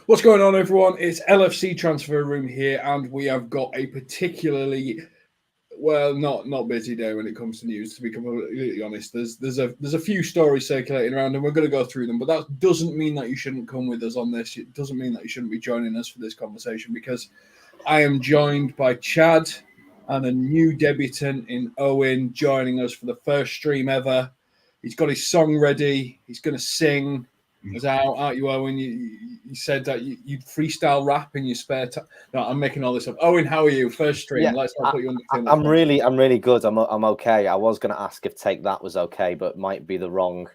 What's going on, everyone? It's LFC Transfer Room here, and we have got a particularly not busy day when it comes to news. To be completely honest, there's a few stories circulating around, and we're going to go through them. But that doesn't mean that you shouldn't come with us on this. It doesn't mean that you shouldn't be joining us for this conversation, because I am joined by Chad and a new debutant in Owen joining us for the first stream ever. He's got his song ready. He's going to sing. As out you, Owen. You said that you'd freestyle rap in your spare time. No, I'm making all this up. Owen, how are you? First stream. Yeah, Let's not put you on the I'm really good. I'm okay. I was going to ask if Take That was okay, but might be the wrong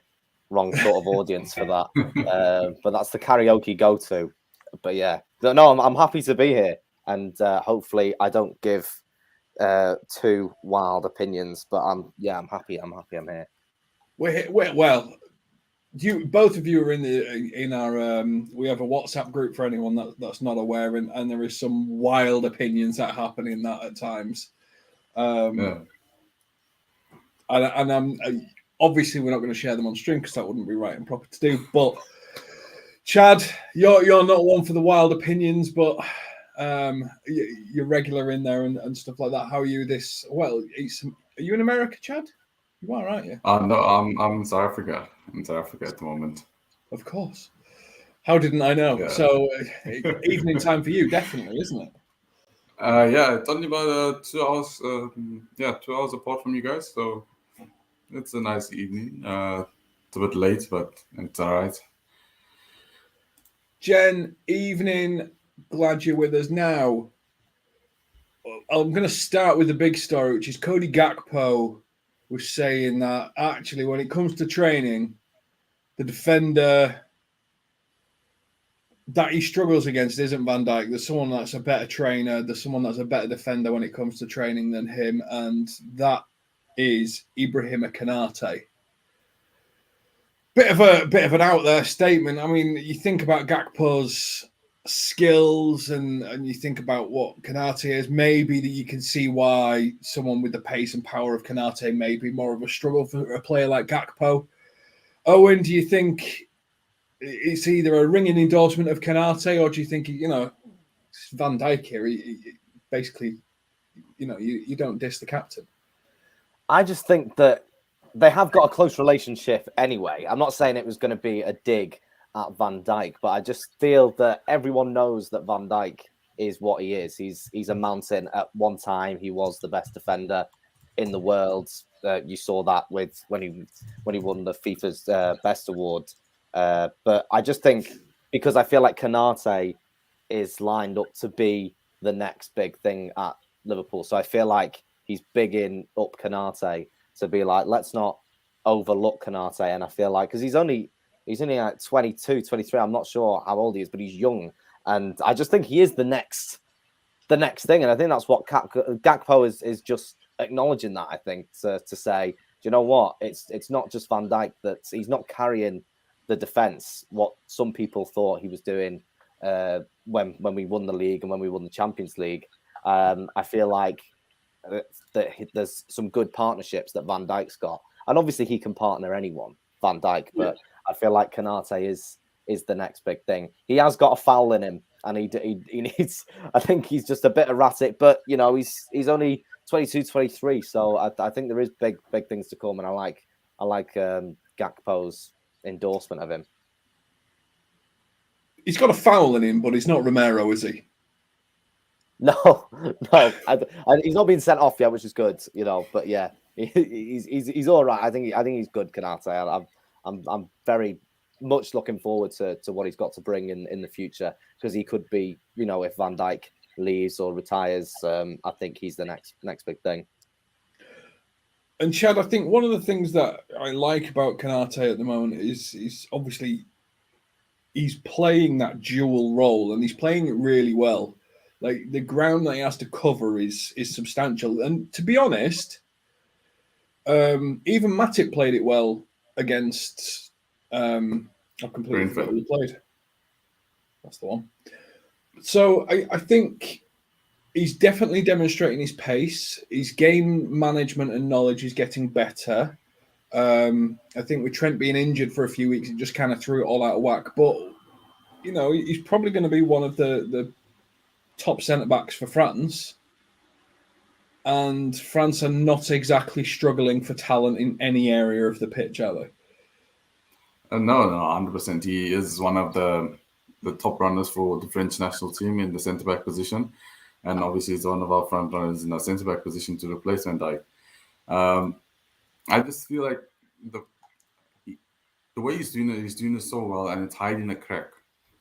sort of audience for that. But that's the karaoke go-to. But yeah, no, I'm happy to be here, and hopefully I don't give too wild opinions. But I'm happy. I'm here. Well. Both of you are in our we have a WhatsApp group for anyone that's not aware, and there is some wild opinions that happen in that at times. And I'm obviously we're not going to share them on stream because that wouldn't be right and proper to do. But Chad, you're not one for the wild opinions, but you're regular in there and stuff like that. How are you? Are you in America, Chad? You are, aren't you? No, I'm in South Africa. I'm in South Africa at the moment. Of course. How didn't I know? Yeah. So evening time for you, definitely, isn't it? Yeah, it's only about 2 hours. 2 hours apart from you guys, so it's a nice evening. It's a bit late, but it's all right. Jen, evening. Glad you're with us now. I'm going to start with the big story, which is Cody Gakpo was saying that actually when it comes to training, the defender that he struggles against isn't Van Dijk. There's someone that's a better trainer. There's someone that's a better defender when it comes to training than him, and that is Ibrahima Konate. Bit of an out there statement. I mean, you think about Gakpo's skills and you think about what Konate is, maybe that you can see why someone with the pace and power of Konate may be more of a struggle for a player like Gakpo. Owen, do you think it's either a ringing endorsement of Konate, or do you think, it's Van Dijk here, he basically, you don't diss the captain? I just think that they have got a close relationship anyway. I'm not saying it was going to be a dig at Van Dijk, but I just feel that everyone knows that Van Dijk is what he is. He's a mountain. At one time, he was the best defender in the world. You saw that with when he won the FIFA's best award. But I just think because I feel like Konate is lined up to be the next big thing at Liverpool, so I feel like he's bigging up Konate to be like, let's not overlook Konate. And I feel like because he's only like 22, 23. I'm not sure how old he is, but he's young. And I just think he is the next thing. And I think that's what Gakpo is just acknowledging that, I think, to say, do you know what? It's not just Van Dijk he's not carrying the defence, what some people thought he was doing when we won the league and when we won the Champions League. I feel like that there's some good partnerships that Van Dijk's got. And obviously he can partner anyone, Van Dijk, but I feel like Konate is the next big thing. He has got a foul in him, and he needs. I think he's just a bit erratic, but he's only 22, 23, so I think there is big things to come, and I like Gakpo's endorsement of him. He's got a foul in him, but he's not Romero, is he? No, he's not been sent off yet, which is good, But yeah, he's all right. I think he's good, Konate. I'm very much looking forward to what he's got to bring in the future, because he could be, if Van Dijk leaves or retires, I think he's the next big thing. And Chad, I think one of the things that I like about Konate at the moment is obviously he's playing that dual role, and he's playing it really well. Like, the ground that he has to cover is substantial. And to be honest, even Matip played it well against I've completely forgot who he played. That's the one. So I think he's definitely demonstrating his pace. His game management and knowledge is getting better. I think with Trent being injured for a few weeks, it just kind of threw it all out of whack. But he's probably going to be one of the top centre backs for France. And France are not exactly struggling for talent in any area of the pitch, are they? No, 100%. He is one of the top runners for the French national team in the centre back position, and obviously he's one of our front runners in the centre back position to replace Van Dijk. I just feel like the way he's doing it so well, and it's hiding a crack,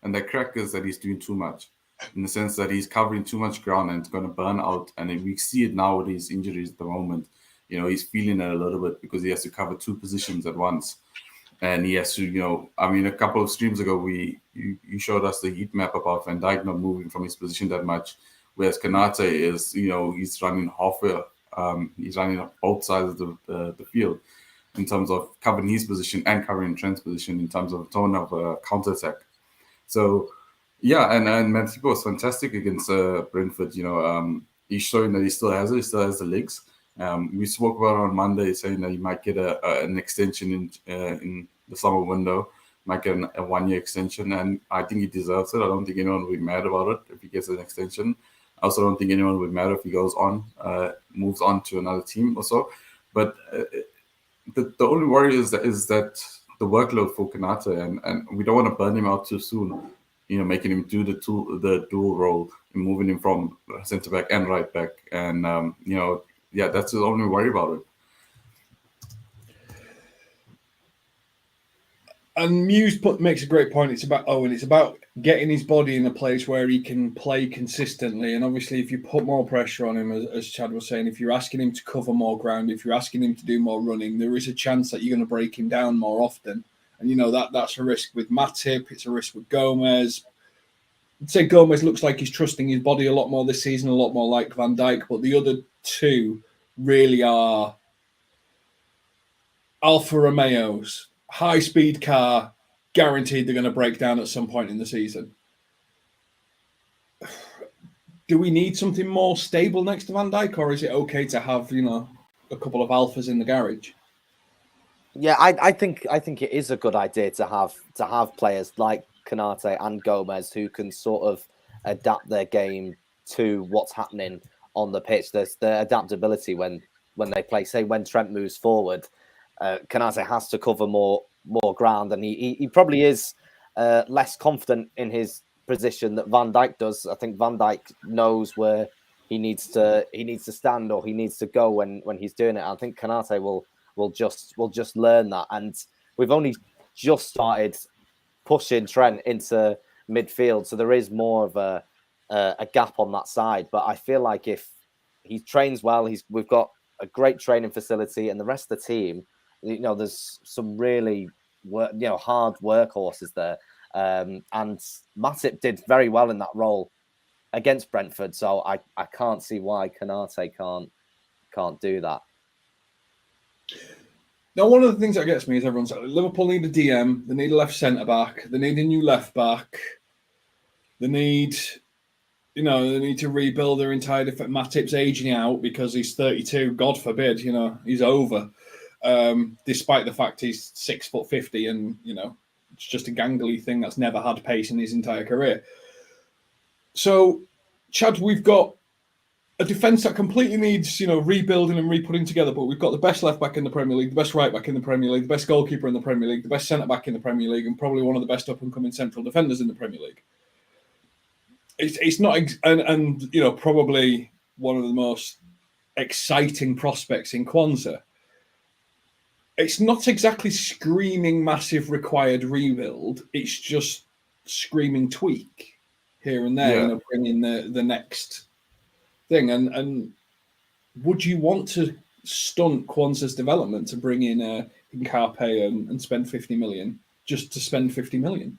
and that crack is that he's doing too much, in the sense that he's covering too much ground and it's going to burn out. And we see it now with his injuries at the moment. He's feeling it a little bit because he has to cover two positions at once. And he has to, a couple of streams ago, you showed us the heat map about Van Dijk not moving from his position that much, whereas Konate is, he's running halfway, he's running on both sides of the field in terms of covering his position and covering Trent's position in terms of tone of counter-attack. So, yeah, and Matip was fantastic against Brentford. He's showing that he still has it, he still has the legs. We spoke about it on Monday, saying that he might get an extension in the summer window, might get a 1-year extension, and I think he deserves it. I don't think anyone will be mad about it if he gets an extension. I also don't think anyone will be mad if he goes on, moves on to another team or so. But the only worry is that the workload for Konate, and we don't want to burn him out too soon. Making him do the dual role and moving him from centre back and right back, and that's the only worry about it. And Muse makes a great point. It's about getting his body in a place where he can play consistently. And obviously, if you put more pressure on him, as Chad was saying, if you're asking him to cover more ground, if you're asking him to do more running, there is a chance that you're going to break him down more often. And that's a risk with Matip. It's a risk with Gomes. I'd say Gomes looks like he's trusting his body a lot more this season, a lot more like Van Dijk. But the other two really are Alfa Romeos. High-speed car, guaranteed they're going to break down at some point in the season. Do we need something more stable next to Van Dijk, or is it okay to have, a couple of alphas in the garage? Yeah, I think it is a good idea to have players like Konate and Gomes who can sort of adapt their game to what's happening on the pitch. There's the adaptability when they play. Say when Trent moves forward, Konate has to cover more ground, and he probably is less confident in his position that Van Dijk does. I think Van Dijk knows where he needs to stand or he needs to go when he's doing it. I think Konate will just learn that, and we've only just started pushing Trent into midfield, so there is more of a gap on that side. But I feel like if he trains well, we've got a great training facility, and the rest of the team, there's some really hard workhorses there. And Matip did very well in that role against Brentford, so I can't see why Konate can't do that. Now, one of the things that gets me is everyone's like, Liverpool need a DM, they need a left centre back, they need a new left back, they need to rebuild their entire defense. Matip's aging out because he's 32. God forbid, he's over. Despite the fact he's 6'50" and it's just a gangly thing that's never had pace in his entire career. So, Chad, we've got a defence that completely needs, rebuilding and re-putting together, but we've got the best left back in the Premier League, the best right back in the Premier League, the best goalkeeper in the Premier League, the best centre back in the Premier League, and probably one of the best up-and-coming central defenders in the Premier League. It's not, probably one of the most exciting prospects in Quanza. It's not exactly screaming massive required rebuild. It's just screaming tweak here and there, bringing the next thing. And would you want to stunt Quanza's development to bring in Nkarpe and spend 50 million just to spend 50 million?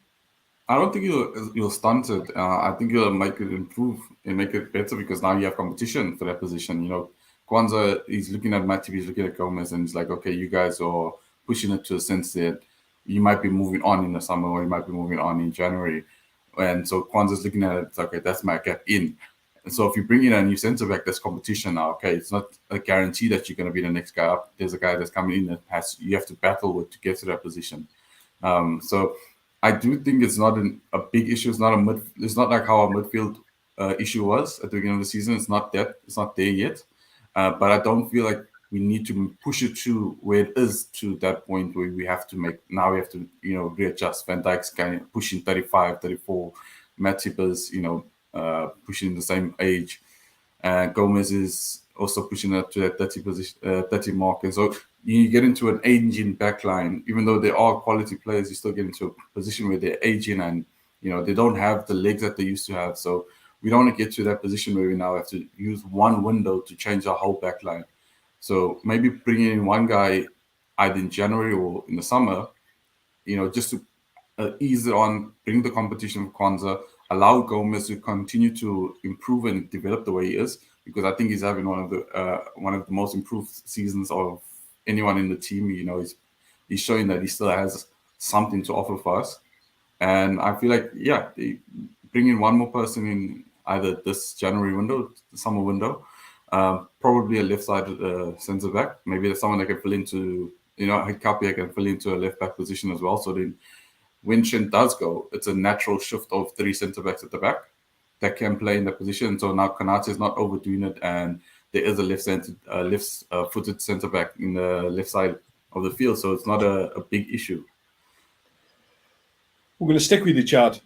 I don't think you'll stunt it. I think you'll make it improve and make it better because now you have competition for that position. Quanza, he's looking at Matip, he's looking at Gomes, and he's like, okay, you guys are pushing it to a sense that you might be moving on in the summer or you might be moving on in January. And so Quanza's looking at it, it's okay, that's my gap in. And so if you bring in a new centre back, there's competition now. Okay, it's not a guarantee that you're going to be the next guy up. There's a guy that's coming in that you have to battle with to get to that position. So I do think it's not a big issue. It's not like how our midfield issue was at the beginning of the season. It's not that. It's not there yet. But I don't feel like we need to push it to where it is to that point where we have to readjust. Van Dijk's kind of pushing 35, 34. Matip is, pushing the same age. Gomes is also pushing up to that 30 mark. And so you get into an aging backline, even though they are quality players, you still get into a position where they're aging and, they don't have the legs that they used to have. So we don't want to get to that position where we now have to use one window to change our whole backline. So maybe bringing in one guy either in January or in the summer, just to ease it on, bring the competition for Quanza, allow Gomes to continue to improve and develop the way he is, because I think he's having one of the most improved seasons of anyone in the team. He's showing that he still has something to offer for us. And I feel like, they bring in one more person in either this January window, the summer window, probably a left-sided centre back. Maybe there's someone that can fill into, Hikapia can fill into a left-back position as well. So then when Trent does go, it's a natural shift of 3 centre backs at the back that can play in that position. So now Konate is not overdoing it, and there is a left-footed centre back in the left side of the field. So it's not a big issue. We're going to stick with you, Chad.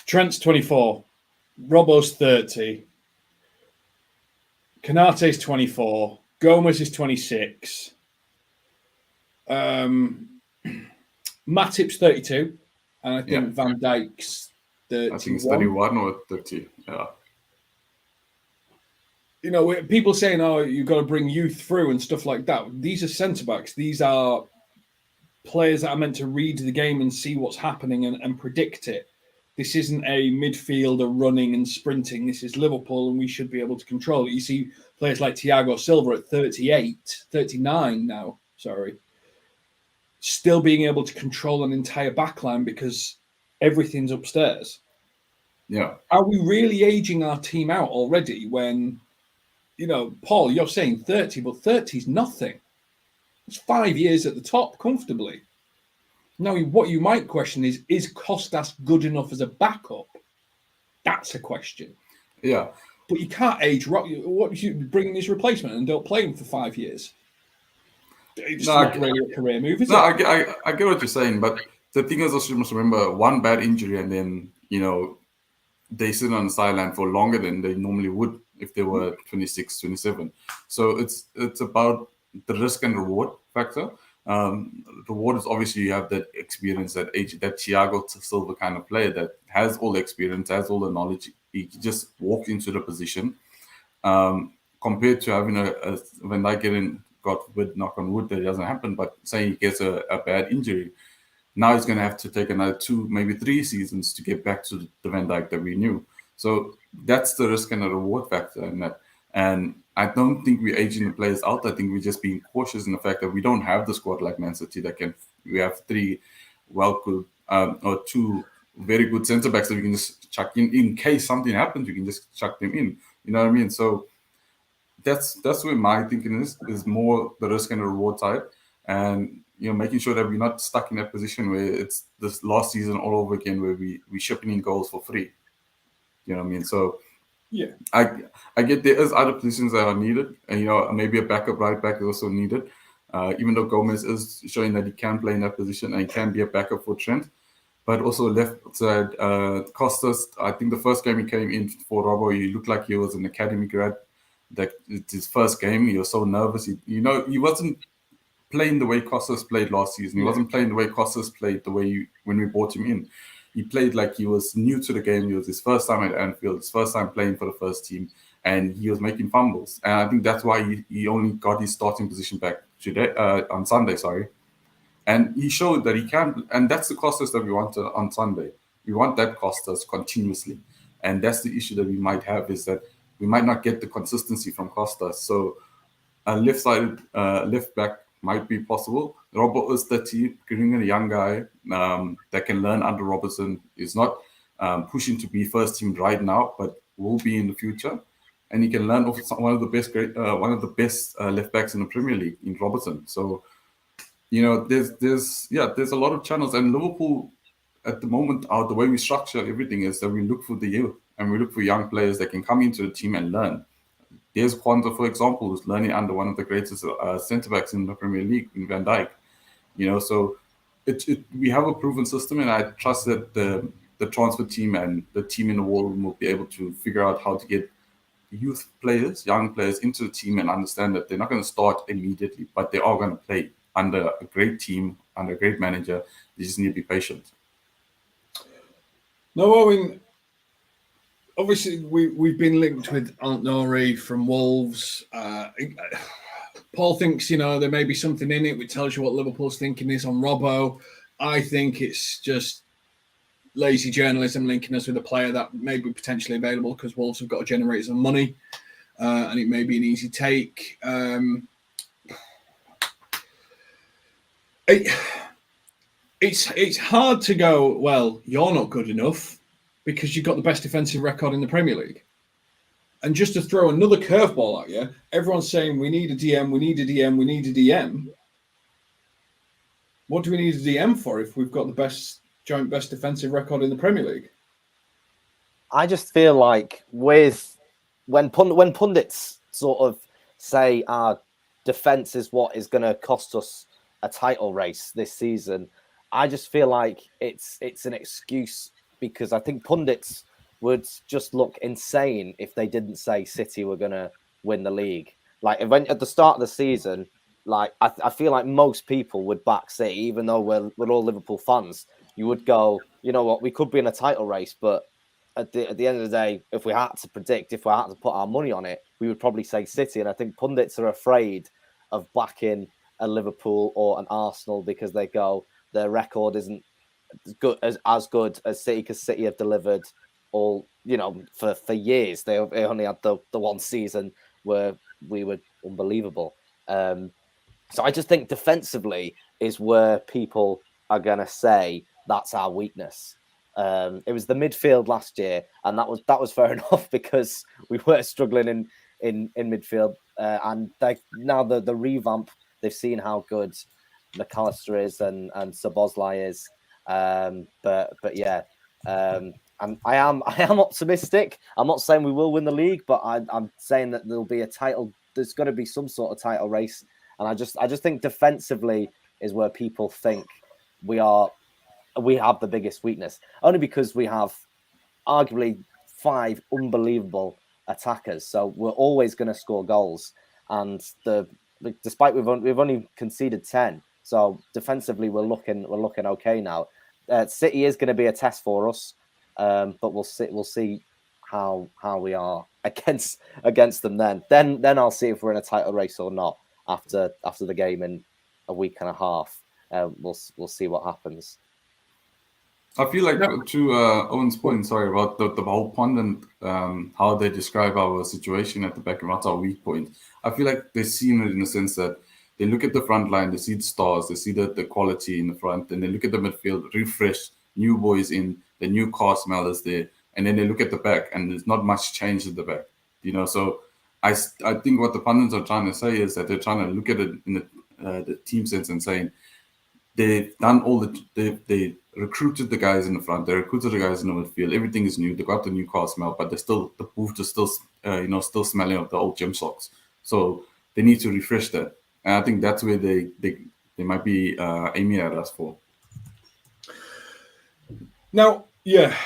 Trent's 24, Robbo's 30, Konate's 24, Gomes is 26, Matip's 32, and I think Van Dijk's 31. I think it's 31 or 30, yeah. People saying, you've got to bring youth through and stuff like that. These are centre-backs. These are players that are meant to read the game and see what's happening and predict it. This isn't a midfielder running and sprinting. This is Liverpool, and we should be able to control it. You see players like Thiago Silva at 39 now, still being able to control an entire backline because everything's upstairs. Yeah. Are we really aging our team out already when, Paul, you're saying 30, but 30 is nothing. It's 5 years at the top comfortably. Now, what you might question is Kostas good enough as a backup? That's a question. Yeah. But you can't age. What if you bring in his replacement and don't play him for 5 years? It's not really a career move, is it? I get what you're saying, but the thing is, also you must remember, one bad injury and then, they sit on the sideline for longer than they normally would if they were 26, 27. So it's about the risk and reward factor. Reward is obviously you have that experience, that age, that Thiago Silva kind of player that has all the experience, has all the knowledge. He just walked into the position. Compared to having a Van Dijk getting, God forbid, knock on wood, that it doesn't happen, but say he gets a bad injury, now he's going to have to take another 2, maybe 3 seasons to get back to the Van Dijk that we knew. So that's the risk and the reward factor in that. And I don't think we're aging the players out. I think we're just being cautious in the fact that we don't have the squad like Man City we have 3 good or 2 very good centre backs that we can just chuck in case something happens. We can just chuck them in. You know what I mean? So that's where my thinking is more the risk and the reward side, and making sure that we're not stuck in that position where it's this last season all over again where we're shipping in goals for free. You know what I mean? So yeah, I get there is other positions that are needed, and maybe a backup right back is also needed. Even though Gomes is showing that he can play in that position and he can be a backup for Trent, but also left side Kostas. I think the first game he came in for Robbo, he looked like he was an academy grad. That it's his first game. He was so nervous. He wasn't playing the way Kostas played last season. He wasn't playing the way Kostas played when we brought him in. He played like he was new to the game. It was his first time at Anfield, his first time playing for the first team, and he was making fumbles. And I think that's why he only got his starting position back on Sunday. And he showed that he can, and that's the Kostas that we want on Sunday. We want that Kostas continuously, and that's the issue that we might have, is that we might not get the consistency from Kostas. So a left-sided left back might be possible. Robbo is 30, giving a young guy that can learn under Robertson. Is not pushing to be first team right now, but will be in the future. And he can learn off one of the best left backs in the Premier League in Robertson. So there's a lot of channels, and Liverpool at the moment, the way we structure everything is that we look for the youth and we look for young players that can come into the team and learn. There's Quanza, for example, who's learning under one of the greatest centre backs in the Premier League, in Van Dijk. So we have a proven system, and I trust that the transfer team and the team in the war room will be able to figure out how to get youth players, young players into the team and understand that they're not going to start immediately, but they are going to play under a great team, under a great manager. They just need to be patient. No, I mean, obviously we've been linked with Nori from Wolves. Paul thinks, there may be something in it, which tells you what Liverpool's thinking is on Robbo. I think it's just lazy journalism linking us with a player that may be potentially available because Wolves have got to generate some money, and it may be an easy take. It's hard to go, well, you're not good enough because you've got the best defensive record in the Premier League. And just to throw another curveball at you, everyone's saying we need a DM, we need a DM, we need a DM. What do we need a DM for if we've got the joint best defensive record in the Premier League? I just feel like when pundits sort of say our defense is what is going to cost us a title race this season, I just feel like it's an excuse, because I think pundits would just look insane if they didn't say City were going to win the league. Like at the start of the season, like I feel like most people would back City, even though we're all Liverpool fans. You would go, you know what, we could be in a title race, but at the end of the day, if we had to predict, if we had to put our money on it, we would probably say City. And I think pundits are afraid of backing a Liverpool or an Arsenal because they go, their record isn't as good as City, because City have delivered all, for years. They only had the one season where we were unbelievable. So I just think defensively is where people are going to say that's our weakness. It was the midfield last year, and that was fair enough because we were struggling in midfield. And now the revamp, they've seen how good McAllister is and Szoboszlai is. But yeah, I am optimistic. I'm not saying we will win the league, but I'm saying that there'll be a title. There's going to be some sort of title race, and I just think defensively is where people think we have the biggest weakness, only because we have arguably 5 unbelievable attackers. So we're always going to score goals, and despite we've only conceded 10. So defensively, we're looking okay now. City is going to be a test for us, but we'll see how we are against them then. Then I'll see if we're in a title race or not after the game in a week and a half. We'll see what happens. I feel like to Owen's point, sorry, about the whole pundit, how they describe our situation at the back and what's our weak point. I feel like they've seen it in the sense that they look at the front line, they see the stars, they see the quality in the front, and they look at the midfield, refresh, new boys in, the new car smell is there, and then they look at the back, and there's not much change at the back, So I think what the pundits are trying to say is that they're trying to look at it in the team sense and saying they've done they recruited the guys in the front, they recruited the guys in the midfield, everything is new, they got the new car smell, but the booth is still still smelling of the old gym socks. So they need to refresh that. And I think that's where they might be aiming at us for. Now, yeah,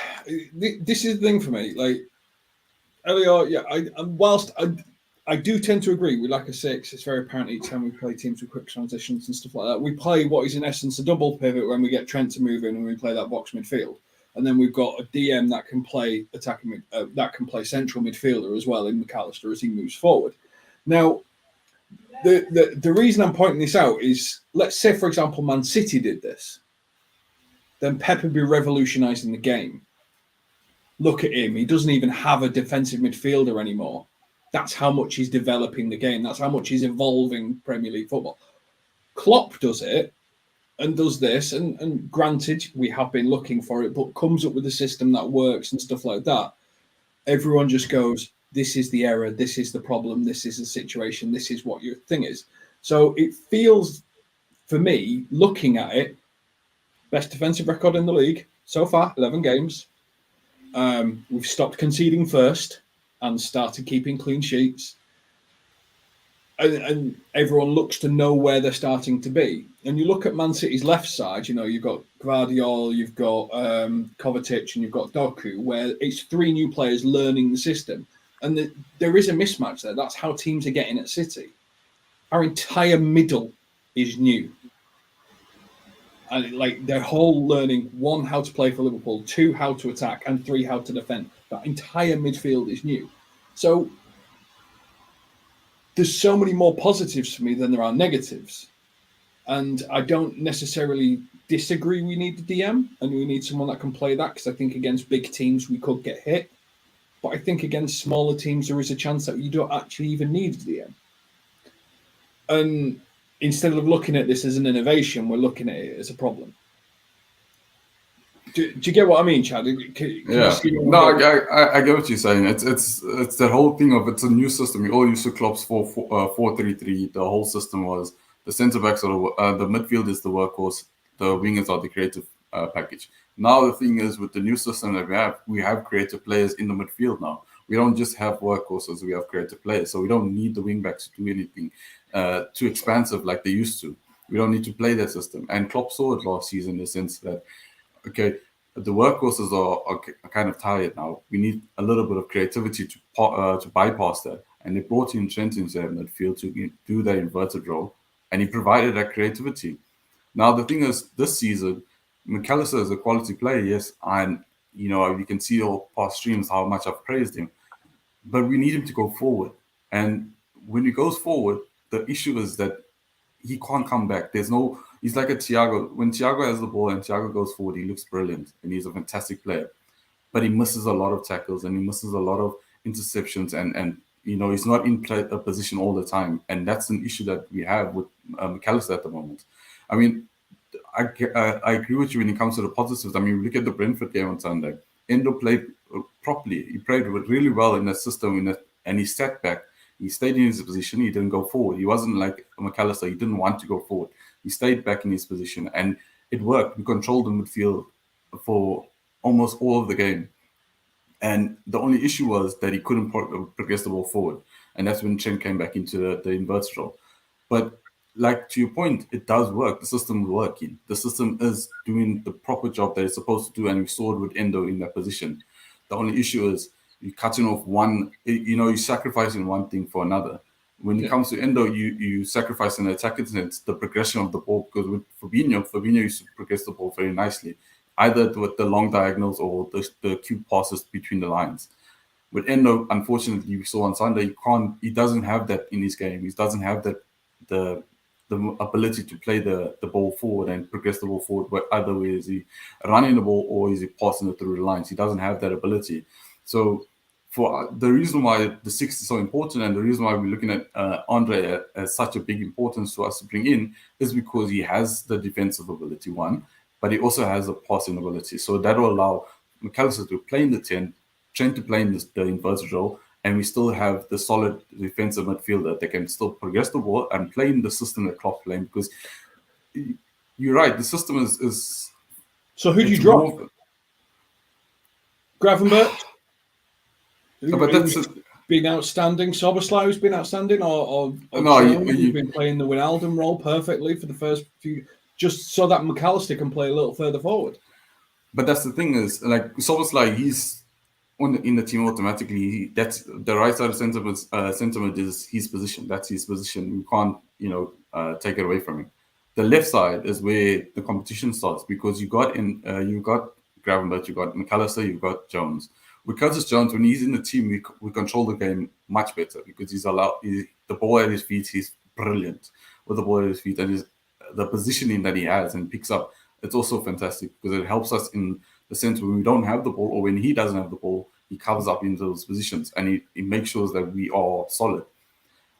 this is the thing for me. Like, Elliot, yeah, whilst I do tend to agree with lack of 6, it's very apparent each time we play teams with quick transitions and stuff like that. We play what is in essence a double pivot when we get Trent to move in and we play that box midfield. And then we've got a DM that can play attacking, that can play central midfielder as well in McAllister as he moves forward. Now, the reason I'm pointing this out is, let's say, for example, Man City did this. Then Pep would be revolutionising the game. Look at him. He doesn't even have a defensive midfielder anymore. That's how much he's developing the game. That's how much he's evolving Premier League football. Klopp does it and does this. And granted, we have been looking for it, but comes up with a system that works and stuff like that. Everyone just goes, this is the error, this is the problem, this is the situation, this is what your thing is. So it feels, for me, looking at it, best defensive record in the league, So far, 11 games. We've stopped conceding first and started keeping clean sheets. And everyone looks to know where they're starting to be. And you look at Man City's left side, you've got Gvardiol, you've got Kovacic, and you've got Doku, where it's 3 new players learning the system. And there is a mismatch there. That's how teams are getting at City. Our entire middle is new. And their whole learning, 1, how to play for Liverpool, 2, how to attack, and 3, how to defend. That entire midfield is new. So there's so many more positives for me than there are negatives. And I don't necessarily disagree we need the DM and we need someone that can play that, because I think against big teams we could get hit. But I think against smaller teams there is a chance that you don't actually even need the DM. And instead of looking at this as an innovation, we're looking at it as a problem. Do you get what I mean, Chad? Yeah. No, I get what you're saying. It's the whole thing of it's a new system. We all used to Klopp's 4-3-3. The whole system was the centre backs are the midfield is the workhorse, the wingers are the creative package. Now the thing is, with the new system that we have creative players in the midfield now. We don't just have workhorses, we have creative players. So we don't need the wing backs to do anything too expansive like they used to. We don't need to play that system. And Klopp saw it last season in the sense that, okay, the workhorses are kind of tired now. We need a little bit of creativity to bypass that. And they brought in Trent into that midfield to do that inverted role. And he provided that creativity. Now, the thing is, this season, McAllister is a quality player, yes. And, you can see all past streams how much I've praised him. But we need him to go forward. And when he goes forward, the issue is that he can't come back. He's like a Thiago. When Thiago has the ball and Thiago goes forward, he looks brilliant and he's a fantastic player. But he misses a lot of tackles and he misses a lot of interceptions and he's not in a position all the time. And that's an issue that we have with McAllister at the moment. I mean, I agree with you when it comes to the positives. I mean, look at the Brentford game on Sunday. Endo played properly. He played really well in that system and he sat back. He stayed in his position. He didn't go forward. He wasn't like McAllister. He didn't want to go forward. He stayed back in his position, and it worked. We controlled the midfield for almost all of the game. And the only issue was that he couldn't progress the ball forward. And that's when Trent came back into the inverted role. But like to your point, it does work. The system is working. The system is doing the proper job that it's supposed to do, and we saw it with Endo in that position. The only issue is you're cutting off one, you're sacrificing one thing for another. When it comes to Endo, you sacrifice an attacking sense, the progression of the ball, because with Fabinho used to progress the ball very nicely, either with the long diagonals or the cute passes between the lines. With Endo, unfortunately, we saw on Sunday, he doesn't have that in his game. He doesn't have that the ability to play the ball forward and progress the ball forward. But either way, is he running the ball or is he passing it through the lines? He doesn't have that ability. So for the reason why the 6 is so important and the reason why we're looking at Andre as such a big importance to us to bring in is because he has the defensive ability, one, but he also has the passing ability. So that will allow McAllister to play in the 10, Trent to play in the inverted role, and we still have the solid defensive midfielder that can still progress the ball and play in the system that Klopp's playing. Because you're right, the system is. So who do you drop? Gravenberch? But that's been outstanding. Soboslai's been outstanding, or no, you've been playing the Wijnaldum role perfectly for the first few, just so that McAllister can play a little further forward. But that's the thing is, like Soboslai, he's in the team automatically. That's the right side of sentiment is his position. That's his position. You can't, take it away from him. The left side is where the competition starts because you got Gravenberch, you got McAllister, you've got Jones. With Curtis Jones, when he's in the team, we control the game much better because the ball at his feet, he's brilliant with the ball at his feet, and the positioning that he has and picks up, it's also fantastic because it helps us in the sense when we don't have the ball or when he doesn't have the ball, he covers up into those positions and he makes sure that we are solid.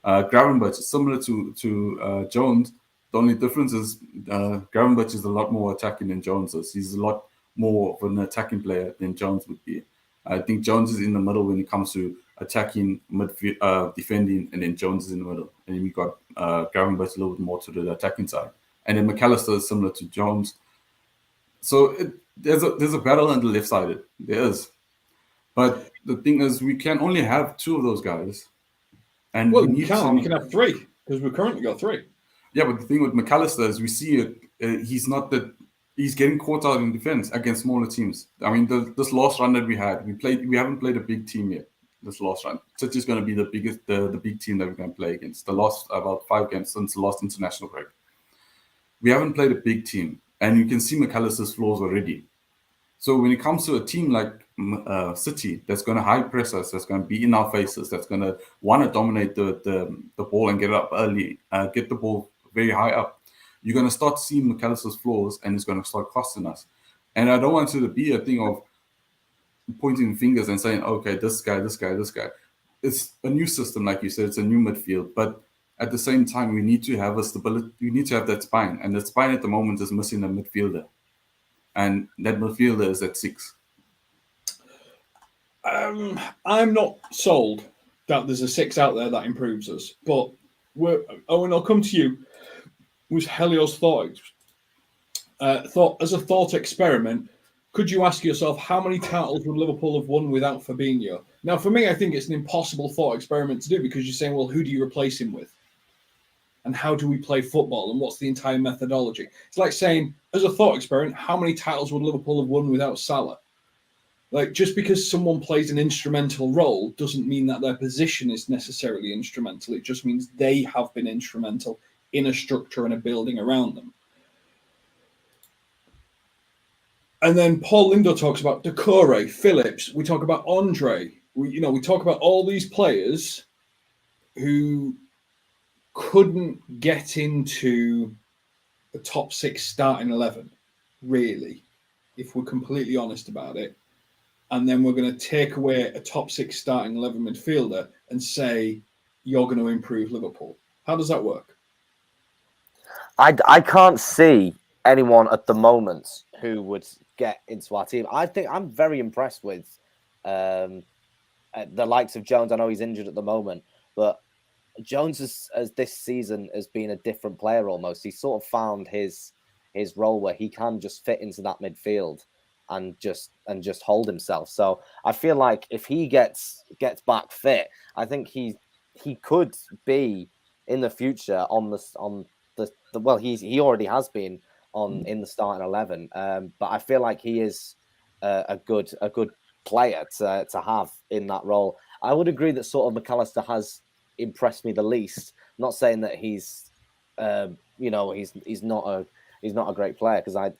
Gravenberch is similar to Jones. The only difference is Gravenberch is a lot more attacking than Jones is. He's a lot more of an attacking player than Jones would be. I think Jones is in the middle when it comes to attacking, defending, and then Jones is in the middle. And then we got Gravenberch a little bit more to the attacking side. And then McAllister is similar to Jones. So there's a battle on the left side. There is, but the thing is, we can only have two of those guys, and Well, we you need can. You some. can have three because we've currently got three. Yeah, but the thing with McAllister is we see it. He's not that. He's getting caught out in defense against smaller teams. I mean, this last run that we had, we haven't played a big team yet. This last run, City's going to be the biggest, the big team that we're going to play against. The last about 5 games since the last international break. We haven't played a big team, and you can see McAllister's flaws already. So when it comes to a team like City, that's going to high press us, that's going to be in our faces, that's going to want to dominate the ball and get up early, get the ball very high up, you're going to start seeing McAllister's flaws, and it's going to start costing us. And I don't want it to be a thing of pointing fingers and saying, okay, this guy. It's a new system, like you said, it's a new midfield. But at the same time, we need to have a stability. We need to have that spine. And the spine at the moment is missing a midfielder. And that midfielder is at 6. I'm not sold that there's a 6 out there that improves us. But Owen, I'll come to you. Was Helios thought as a thought experiment? Could you ask yourself how many titles would Liverpool have won without Fabinho? Now, for me, I think it's an impossible thought experiment to do because you're saying, well, who do you replace him with? And how do we play football? And what's the entire methodology? It's like saying, as a thought experiment, how many titles would Liverpool have won without Salah? Like, just because someone plays an instrumental role doesn't mean that their position is necessarily instrumental. It just means they have been instrumental in a structure and a building around them. And then Paul Lindo talks about Decore, Phillips. We talk about Andre. We talk about all these players who couldn't get into the top 6 starting 11, really, if we're completely honest about it. And then we're going to take away a top 6 starting 11 midfielder and say, you're going to improve Liverpool. How does that work? I can't see anyone at the moment who would get into our team. I think I'm very impressed with the likes of Jones. I know he's injured at the moment, but Jones as this season has been a different player almost. He sort of found his role where he can just fit into that midfield and just hold himself. So I feel like if he gets back fit, I think he could be in the future on the well, he already has been in the starting 11. But I feel like he is a good player to have in that role. I would agree that sort of McAllister has impressed me the least. I'm not saying that he's not a great player, because I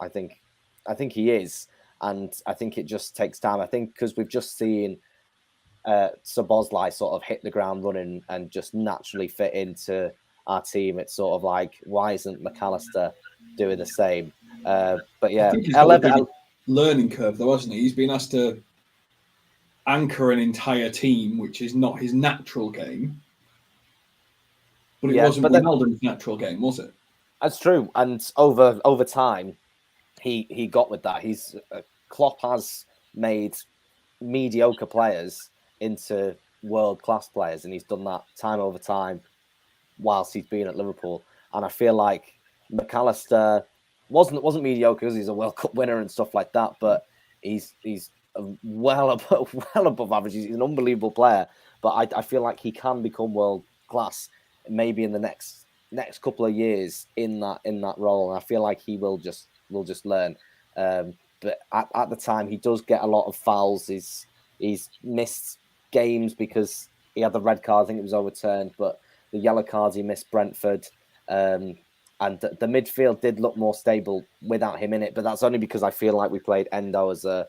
think he is, and I think it just takes time. I think because we've just seen Szoboszlai sort of hit the ground running and just naturally fit into our team. It's sort of like, why isn't McAllister doing the same? But yeah, I think he's got a big learning curve, though, hasn't he? He's been asked to anchor an entire team, which is not his natural game. But it wasn't Ronaldo's natural game, was it? That's true. And over time, he got with that. Klopp has made mediocre players into world-class players, and he's done that time over time whilst he's been at Liverpool. And I feel like McAllister wasn't mediocre because he's a World Cup winner and stuff like that, but he's well above average. He's an unbelievable player, but I feel like he can become world class maybe in the next couple of years in that role. And I feel like he will just learn. But at the time, he does get a lot of fouls. He's missed games because he had the red card. I think it was overturned, but the yellow cards he missed Brentford. And the midfield did look more stable without him in it, but that's only because I feel like we played Endo as a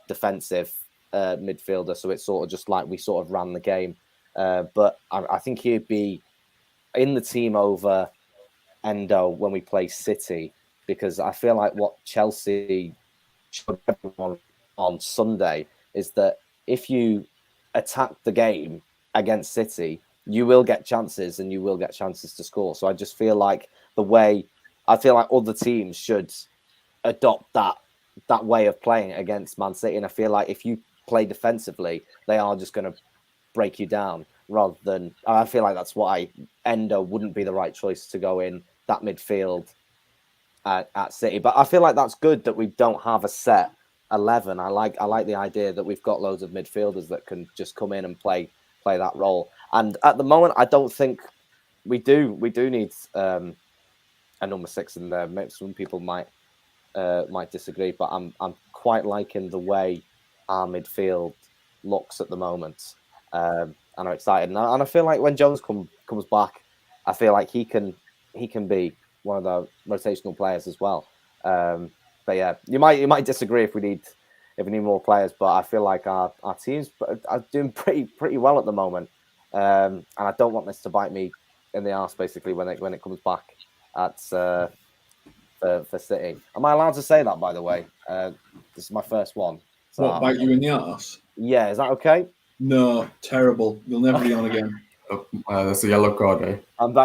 defensive midfielder, so it's sort of just like we sort of ran the game. But I think he'd be in the team over Endo when we play City, because I feel like what Chelsea showed everyone on Sunday is that if you attack the game against City, you will get chances and you will get chances to score. So I just feel like other teams should adopt that way of playing against Man City. And I feel like if you play defensively, they are just going to break you down rather than... I feel like that's why Endo wouldn't be the right choice to go in that midfield at City. But I feel like that's good that we don't have a set 11. I like the idea that we've got loads of midfielders that can just come in and play that role. And at the moment, I don't think we do. We do need a number 6 in there. Maybe some people might disagree, but I'm quite liking the way our midfield looks at the moment. And I'm excited, and I feel like when Jones comes back, I feel like he can be one of the rotational players as well. But yeah, you might disagree if we need more players, but I feel like our teams are doing pretty well at the moment, and I don't want this to bite me in the arse basically when it comes back at for City. Am I allowed to say that, by the way? This is my first one. So What, bite you in the arse? Yeah, is that okay? No, terrible. You'll never be on again. That's a yellow card, eh?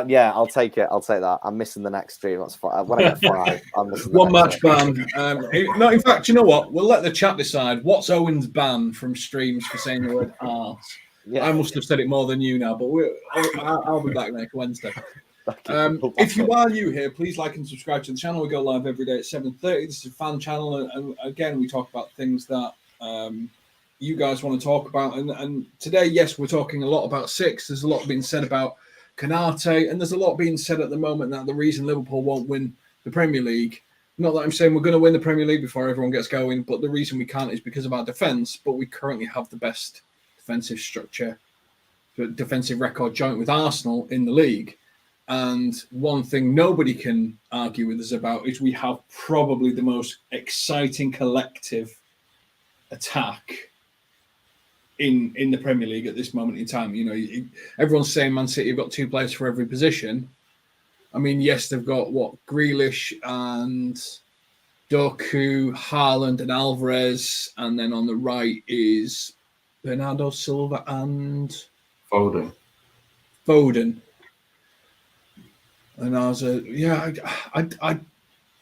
Yeah, I'll take it. I'll take that. I'm missing the next stream. That's fine. When I get 5, I'm missing the One next match ban. No, in fact, you know what? We'll let the chat decide. What's Owen's ban from streams for saying the word arse? Yeah. I must have said it more than you now, but I'll be back next Wednesday. Okay. If you are new here, please like and subscribe to the channel. We go live every day at 7:30. This is a fan channel, and again, we talk about things that you guys want to talk about. And today, yes, we're talking a lot about 6. There's a lot being said about Canate, and there's a lot being said at the moment that the reason Liverpool won't win the Premier League, not that I'm saying we're going to win the Premier League before everyone gets going, but the reason we can't is because of our defence. But we currently have the best defensive structure, defensive record joint with Arsenal in the league. And one thing nobody can argue with us about is we have probably the most exciting collective attack in the Premier League at this moment in time. You know, everyone's saying Man City have got 2 players for every position. I mean, yes, they've got Grealish and Doku, Haaland and Alvarez, and then on the right is Bernardo Silva and Foden. And I was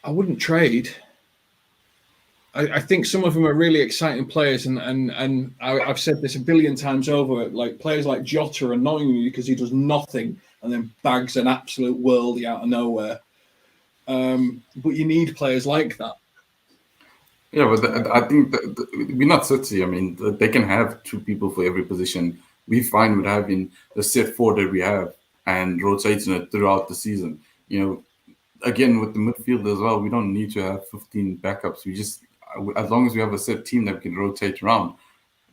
I wouldn't trade. I think some of them are really exciting players, and I've said this a billion times over. Like players like Jota annoying me because he does nothing and then bags an absolute worldie out of nowhere. But you need players like that. Yeah, but I think we're not City. I mean, they can have 2 people for every position. We fine with having the set 4 that we have and rotating it throughout the season. You know, again, with the midfield as well, we don't need to have 15 backups. We just, as long as we have a set team that we can rotate around,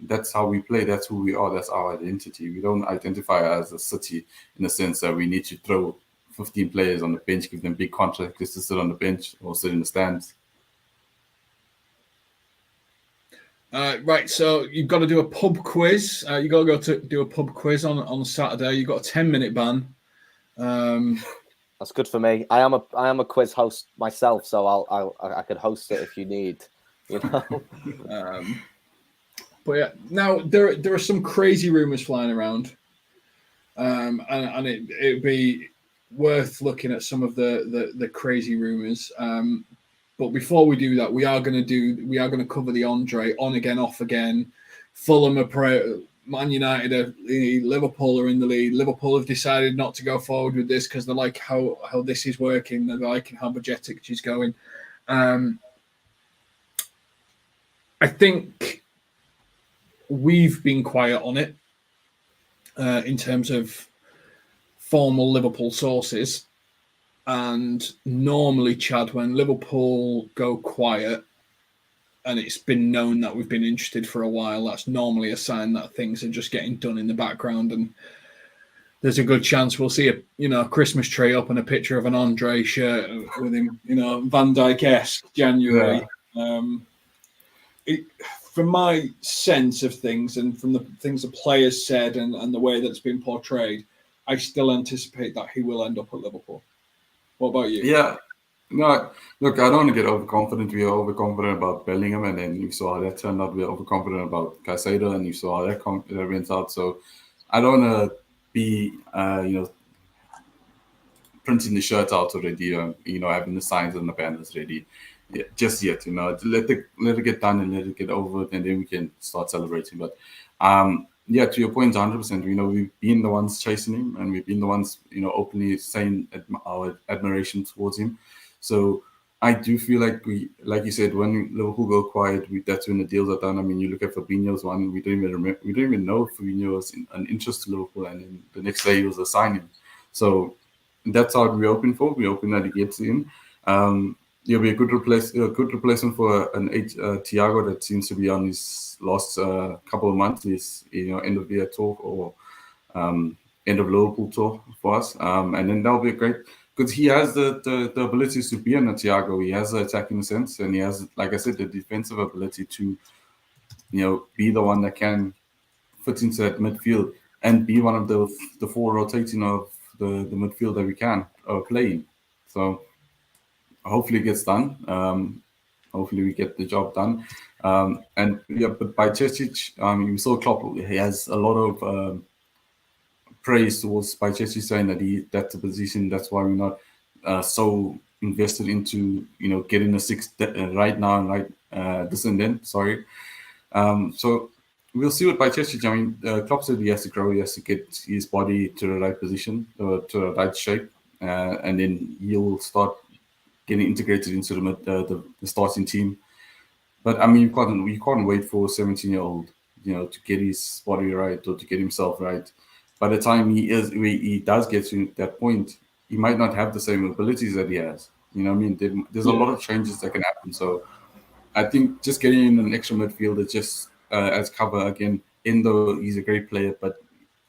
that's how we play. That's who we are. That's our identity. We don't identify as a City in the sense that we need to throw 15 players on the bench, give them big contracts just to sit on the bench or sit in the stands. Right, so you've got to do a pub quiz. You've got to go to do a pub quiz on Saturday. You've got a 10-minute ban. That's good for me. I am a quiz host myself, so I could host it if you need. You know. But yeah, now there are some crazy rumors flying around, and it'd be worth looking at some of the crazy rumors. But before we do that, we are going to cover the Andre on again, off again. Fulham are Man United are Liverpool are in the lead. Liverpool have decided not to go forward with this because they like how this is working. They're liking how Bajcetic is going. I think we've been quiet on it in terms of formal Liverpool sources. And normally, Chad, when Liverpool go quiet, and it's been known that we've been interested for a while, that's normally a sign that things are just getting done in the background. And there's a good chance we'll see a Christmas tree up and a picture of an Andre shirt with him, Van Dijk-esque January. Yeah. From my sense of things and from the things the players said and the way that's been portrayed, I still anticipate that he will end up at Liverpool. What about you? Yeah. No, look, I don't want to get overconfident. We are overconfident about Bellingham, and then you saw how that turned out. We're overconfident about Caicedo, and you saw how that went out. So I don't want to be, printing the shirt out already, having the signs and the banners ready just yet. Let it get done and let it get over, and then we can start celebrating. But yeah, to your point, 100%. We've been the ones chasing him, and we've been the ones, openly saying our admiration towards him. So I do feel like like you said, when Liverpool go quiet, that's when the deals are done. I mean, you look at Fabinho's one. We don't even know if Fabinho was an interest to Liverpool, and then the next day he was a signing. So that's how we're hoping for. We're hoping that he gets in. He'll be a good replacement for Thiago that seems to be on his last couple of months. His end of year talk or end of Liverpool tour for us, and then that'll be a great. Because he has the abilities to be on a Thiago. He has the attacking sense, and he has, like I said, the defensive ability to, be the one that can fit into that midfield and be one of the four rotating of the midfield that we can play in. So hopefully it gets done. Hopefully we get the job done. And yeah, but by Cesic, you saw Klopp. He has a lot of praise towards by Chelsea, saying that that's a position. That's why we're not so invested into getting a six right now and right this and then. Sorry. So we'll see what by Chelsea. I mean, Klopp said he has to grow. He has to get his body to the right position, to the right shape, and then he'll start getting integrated into the starting team. But I mean, you can't wait for a 17-year-old, to get his body right or to get himself right. By the time he does get to that point, he might not have the same abilities that he has. You know what I mean? There's a lot of changes that can happen. So I think just getting in an extra midfielder just as cover again, Endo, he's a great player, but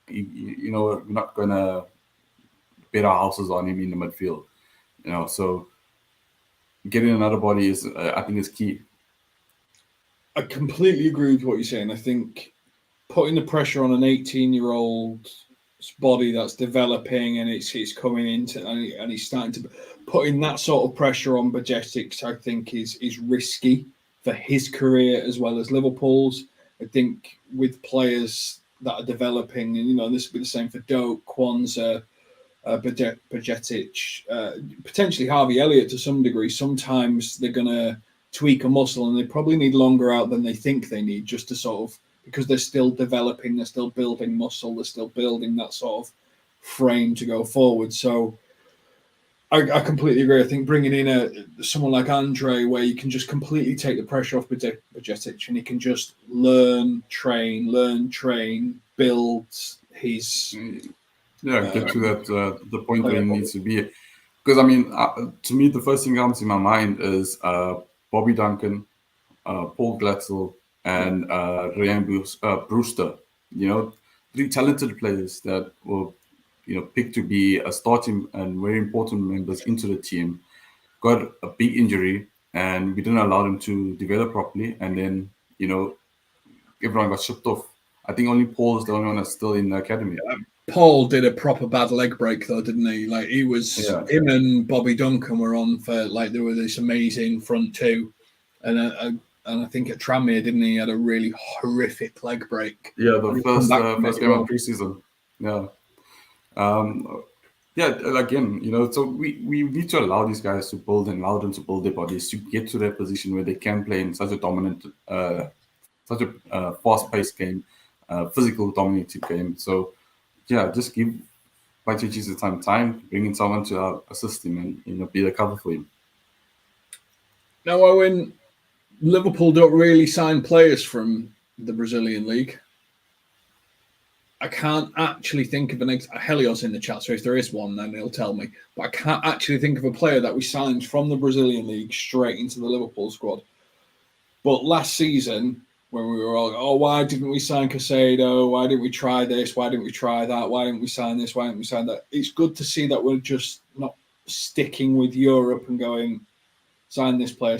we're not going to bet our houses on him in the midfield. So getting another body is, I think, is key. I completely agree with what you're saying. I think putting the pressure on an 18-year-old's body that's developing and it's coming into and he's starting to putting that sort of pressure on Bajcetic, I think is risky for his career as well as Liverpool's. I think with players that are developing, and this will be the same for Dijk, Quanza, Bajcetic, potentially Harvey Elliott to some degree. Sometimes they're going to tweak a muscle and they probably need longer out than they think they need, just to sort of, because they're still developing, they're still building muscle, they're still building that sort of frame to go forward. So I completely agree. I think bringing in someone like Andre, where you can just completely take the pressure off Bajcetic and he can just learn, train, build his... get to that the point where he needs to be. Because, I mean, to me, the first thing that comes in my mind is Bobby Duncan, Paul Glatzel, and Ryan Brewster. Three talented players that were, picked to be a starting and very important members into the team. Got a big injury, and we didn't allow them to develop properly. And then, everyone got shipped off. I think only Paul is the only one that's still in the academy. Paul did a proper bad leg break though, didn't he? Like him and Bobby Duncan were on for they were this amazing front two, and I think at Tranmere, didn't he? Had a really horrific leg break. Yeah, the first game of preseason. Yeah. Again, so we need to allow these guys to build and allow them to build their bodies to get to that position where they can play in such a dominant, such a fast-paced game, physical dominated game. So, yeah, just give Bajcetic the time, bring in someone to assist him and be the cover for him. Now, Owen, Liverpool don't really sign players from the Brazilian league. I can't actually think of Helios in the chat, so if there is one, then he'll tell me. But I can't actually think of a player that we signed from the Brazilian league straight into the Liverpool squad. But last season, when we were all, why didn't we sign Caicedo? Why didn't we try this? Why didn't we try that? Why didn't we sign this? Why didn't we sign that? It's good to see that we're just not sticking with Europe and going, sign this player,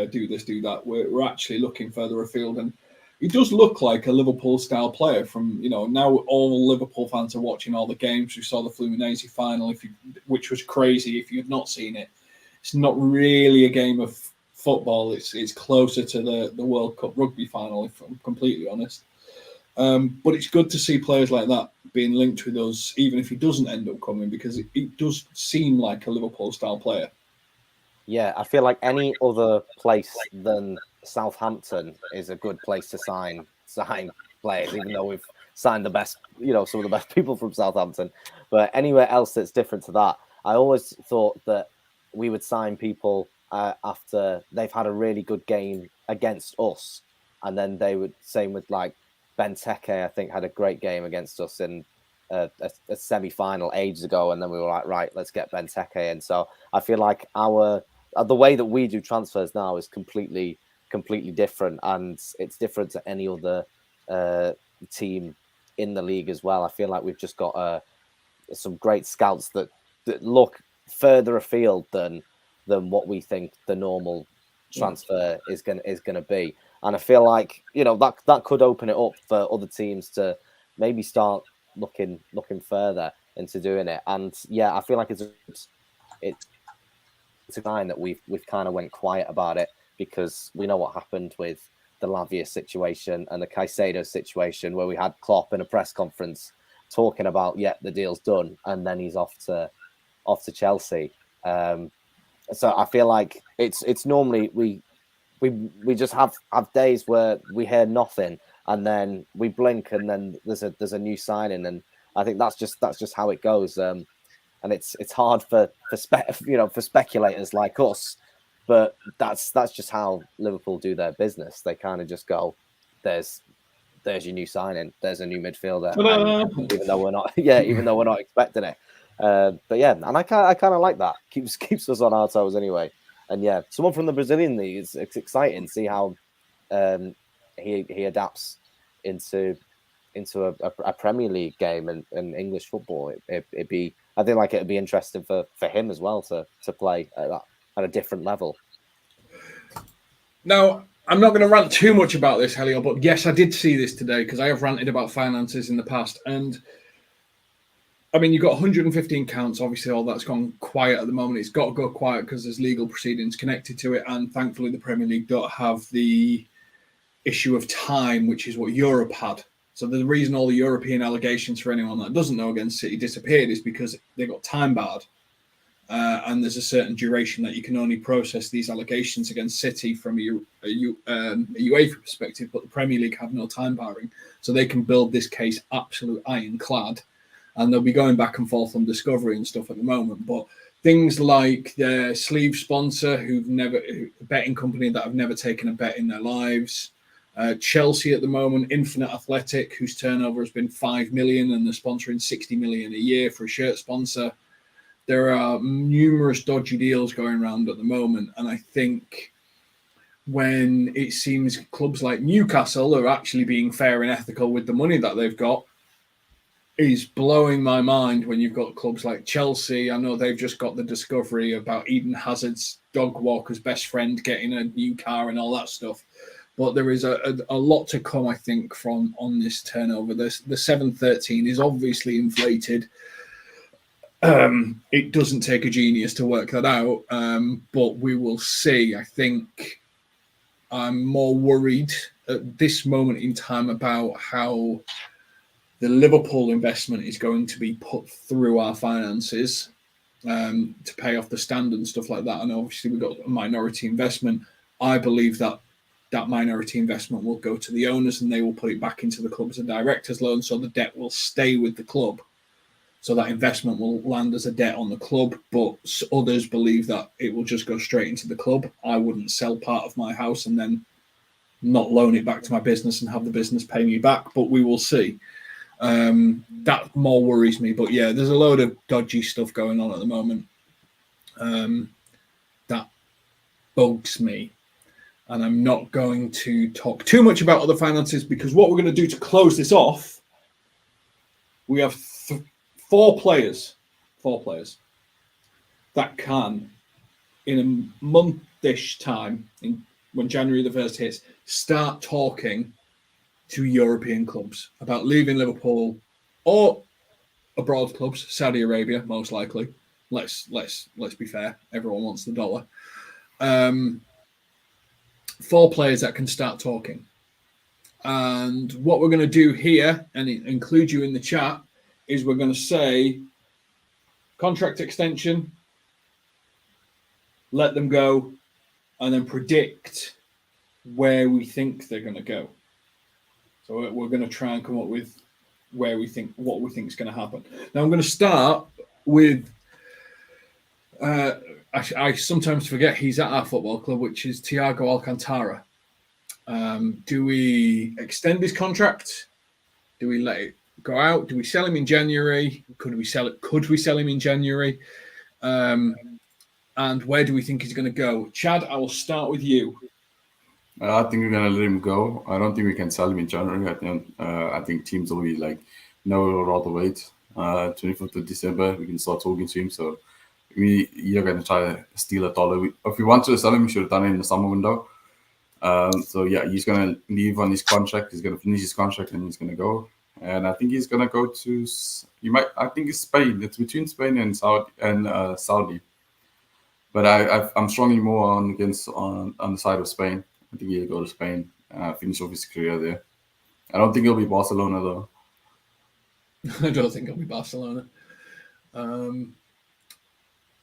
do this, do that. We're actually looking further afield. And he does look like a Liverpool-style player from, now all Liverpool fans are watching all the games. We saw the Fluminense final, which was crazy if you've not seen it. It's not really a game of football. It's closer to the World Cup rugby final, if I'm completely honest. But it's good to see players like that being linked with us, even if he doesn't end up coming, because it does seem like a Liverpool-style player. Yeah, I feel like any other place than Southampton is a good place to sign players, even though we've signed the best, some of the best people from Southampton. But anywhere else that's different to that, I always thought that we would sign people after they've had a really good game against us, and then they would same with like Benteke. I think had a great game against us in a semi-final ages ago, and then we were like, right, let's get Benteke. And so I feel like the way that we do transfers now is completely different, and it's different to any other team in the league as well. I feel like we've just got some great scouts that look further afield than what we think the normal transfer is gonna be. And I feel like, you know, that could open it up for other teams to maybe start looking further into doing it. And yeah, I feel like it's a sign that we've kind of went quiet about it, because we know what happened with the Lavia situation and the Caicedo situation, where we had Klopp in a press conference talking about, the deal's done, and then he's off to Chelsea. So I feel like it's normally we just have days where we hear nothing, and then we blink, and then there's a new signing, and I think that's just how it goes. And it's hard for speculators like us, but that's just how Liverpool do their business. They kind of just go, there's your new signing, there's a new midfielder, and even though we're not expecting it. But yeah, and I kind of like that. Keeps us on our toes anyway. And yeah, someone from the Brazilian league, it's exciting to see how he adapts into a Premier League game and English football. It'd be interesting for him as well to play at a different level. Now, I'm not going to rant too much about this, Helio, but yes, I did see this today, because I have ranted about finances in the past. And I mean, you've got 115 counts. Obviously, all that's gone quiet at the moment. It's got to go quiet because there's legal proceedings connected to it. And thankfully, the Premier League don't have the issue of time, which is what Europe had. So the reason all the European allegations, for anyone that doesn't know, against City disappeared is because they got time barred. And there's a certain duration that you can only process these allegations against City from a UEFA perspective, but the Premier League have no time barring. So they can build this case absolute ironclad, and they'll be going back and forth on discovery and stuff at the moment. But things like their sleeve sponsor, a betting company that have never taken a bet in their lives, Chelsea at the moment, Infinite Athletic, whose turnover has been 5 million, and they're sponsoring 60 million a year for a shirt sponsor. There are numerous dodgy deals going around at the moment, and I think when it seems clubs like Newcastle are actually being fair and ethical with the money that they've got, is blowing my mind. When you've got clubs like Chelsea, I know they've just got the discovery about Eden Hazard's dog walker's best friend getting a new car and all that stuff. But there is a lot to come, I think, on this turnover. The 713 is obviously inflated. It doesn't take a genius to work that out, but we will see. I think I'm more worried at this moment in time about how the Liverpool investment is going to be put through our finances to pay off the stand and stuff like that. And obviously we've got a minority investment. I believe that minority investment will go to the owners, and they will put it back into the club as a director's loan, so the debt will stay with the club. So that investment will land as a debt on the club, but others believe that it will just go straight into the club. I wouldn't sell part of my house and then not loan it back to my business and have the business pay me back, but we will see. That more worries me. But yeah, there's a load of dodgy stuff going on at the moment. That bugs me. And I'm not going to talk too much about other finances, because what we're going to do to close this off, we have four players that can, in a month-ish time, when January the 1st hits, start talking to European clubs about leaving Liverpool or abroad clubs, Saudi Arabia most likely. Let's be fair. Everyone wants the dollar. 4 players that can start talking. And what we're going to do here, and include you in the chat, is we're going to say contract extension, let them go, and then predict where we think they're going to go. So we're going to try and come up with what we think is going to happen. Now I'm going to start with, I I sometimes forget he's at our football club, which is Thiago Alcantara. Do we extend his contract? Do we let it go out? Do we sell him in January? Could we sell him in January? And where do we think he's going to go? Chad, I will start with you. I think we're going to let him go. I don't think we can sell him in January. I think teams will be like, no, we'll rather wait. 25th of December, we can start talking to him. So you're going to try to steal $1. If we want to sell him, we should have done it in the summer window. So yeah, he's going to leave on his contract. He's going to finish his contract and he's going to go. And I think he's going to go to. I think it's Spain. It's between Spain and Saudi. But I'm strongly more on the side of Spain. I think he'll go to Spain, finish off his career there. I don't think he'll be Barcelona though. I don't think it'll be Barcelona.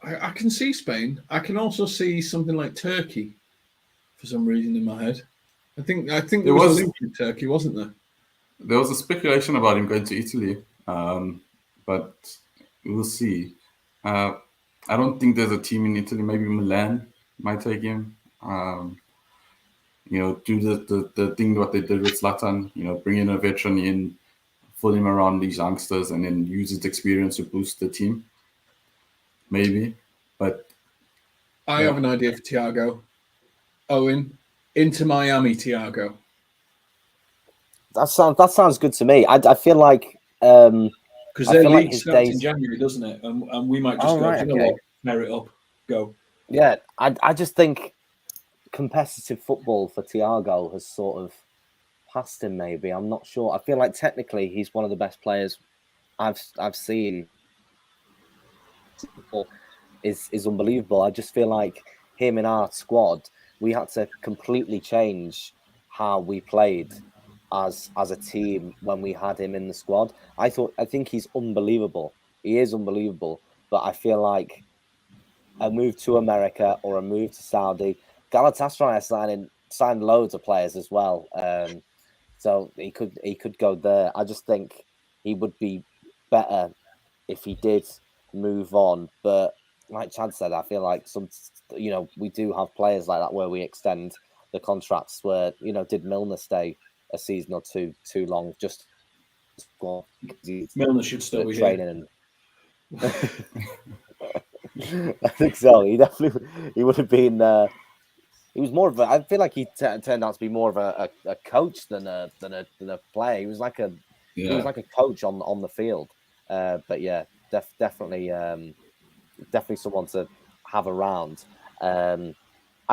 I can see Spain. I can also see something like Turkey for some reason in my head. I think there was a link in Turkey, wasn't there? There was a speculation about him going to Italy, but we'll see. I don't think there's a team in Italy. Maybe Milan might take him. Do the thing what they did with Zlatan. Bring in a veteran in, pull him around these youngsters, and then use his experience to boost the team. Maybe, but I have an idea for Thiago. Owen, into Miami, Thiago. That sounds good to me. I feel like because their league starts in January, doesn't it? And we might just pair it up, go. Yeah, I just think competitive football for Thiago has sort of passed him. Maybe I'm not sure. I feel like technically he's one of the best players I've seen. Is unbelievable. I just feel like him in our squad, we had to completely change how we played as a team when we had him in the squad. I think he's unbelievable. He is unbelievable. But I feel like a move to America or a move to Saudi, Galatasaray signed loads of players as well. So he could go there. I just think he would be better if he did move on. But like Chad said, I feel like we do have players like that where we extend the contracts. Where did Milner stay a season or two too long? Just Milner should still be training. I think so. He would have been. He was more of a. I feel like he turned out to be more of a coach than a player. He was like a coach on the field. But yeah, definitely someone to have around. I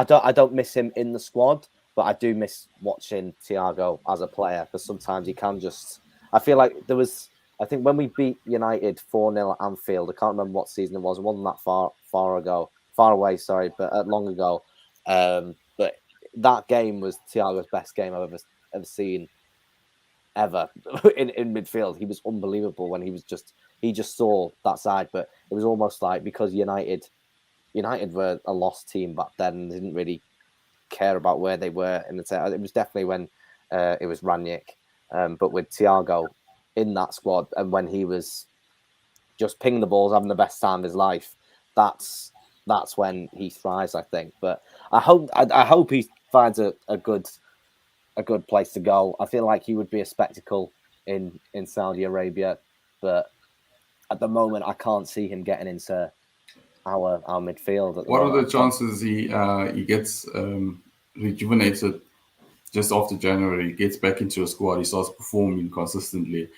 don't miss him in the squad, but I do miss watching Thiago as a player because sometimes he can just. I feel like there was. I think when we beat United 4-0 at Anfield, I can't remember what season it was. It wasn't that far away. Sorry, but long ago. But that game was Thiago's best game I've ever seen ever in midfield. He was unbelievable when he just saw that side. But it was almost like because United were a lost team back then and didn't really care about where they were in the team. It was definitely when it was Ranić, but with Thiago in that squad and when he was just pinging the balls, having the best time of his life, that's when he thrives, I think. But I hope he finds a good place to go. I feel like he would be a spectacle in Saudi Arabia, but at the moment I can't see him getting into our midfield. What are the chances he gets rejuvenated just after January, gets back into a squad, he starts performing consistently,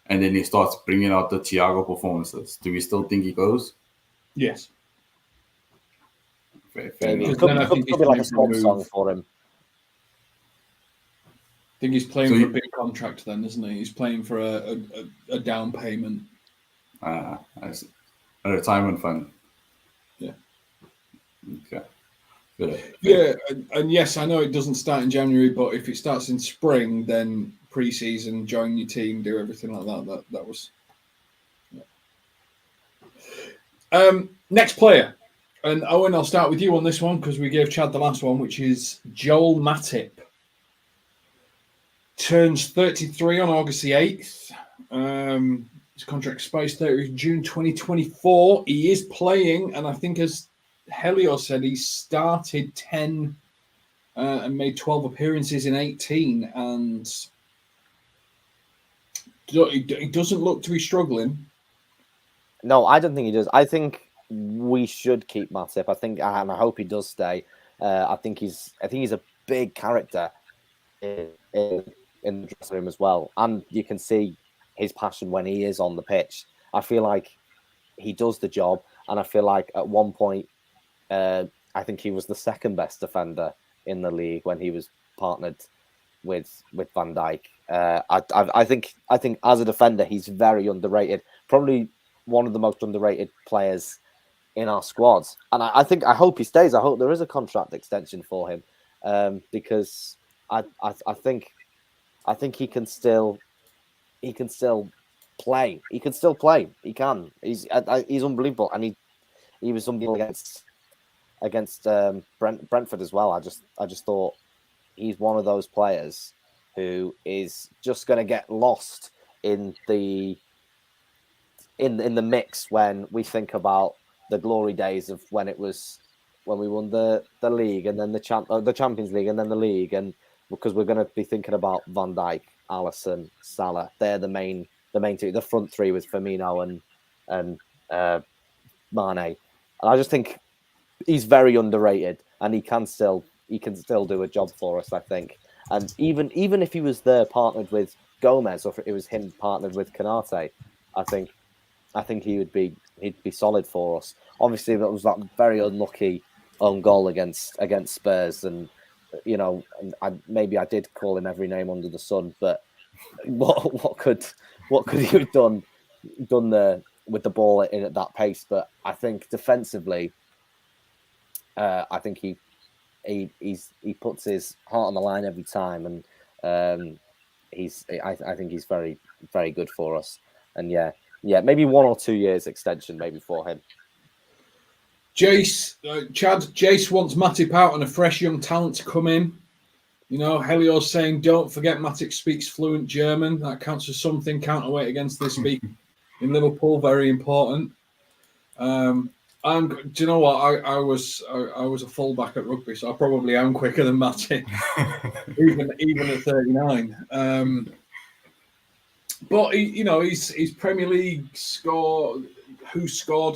and then he starts bringing out the Thiago performances? Do we still think he goes? Yes. Maybe it could be like a swap song for him. I think he's playing for a big contract then, isn't he? He's playing for a down payment. A retirement fund. Yeah. Okay. Yeah, and yes, I know it doesn't start in January, but if it starts in spring, then pre-season, join your team, do everything like that. That was. Yeah. Next player, and Owen, I'll start with you on this one because we gave Chad the last one, which is Joel Matip. Turns 33 on August the 8th. His contract expires 30th June 2024. He is playing, and I think has Helios said he started 10 and made 12 appearances in 18, and he doesn't look to be struggling. No, I don't think he does. I think we should keep Matip. I think, and I hope he does stay. I think he's a big character in the dressing room as well, and you can see his passion when he is on the pitch. I feel like he does the job, and I feel like at one point, I think he was the second best defender in the league when he was partnered with Van Dijk. I think as a defender, he's very underrated. Probably one of the most underrated players in our squad, and I hope he stays. I hope there is a contract extension for him, because I think he can still play. He can still play. He can. He's unbelievable, and he was unbelievable against Brentford as well. I just thought he's one of those players who is just going to get lost in the mix when we think about the glory days of when we won the league and then the Champions League and then the league, and because we're going to be thinking about Van Dijk, Alisson, Salah. They're the main two, the front three with Firmino and Mane. And I just think he's very underrated, and he can still do a job for us, I think. And even if he was there partnered with Gomes, or if it was him partnered with Konate, I think he'd be solid for us. Obviously, that was that very unlucky own goal against Spurs, and maybe I did call him every name under the sun, but what could he have done there with the ball in at that pace? But I think defensively, I think he puts his heart on the line every time, and I think he's very, very good for us. And yeah, maybe 1 or 2 years extension maybe for him. Jace wants Matip out and a fresh young talent to come in. Helios saying, don't forget Matip speaks fluent German. That counts for something. Counterweight against this week in Liverpool, very important. Do you know what? I was a fullback at rugby, so I probably am quicker than Matip, even at 39. But he's Premier League scored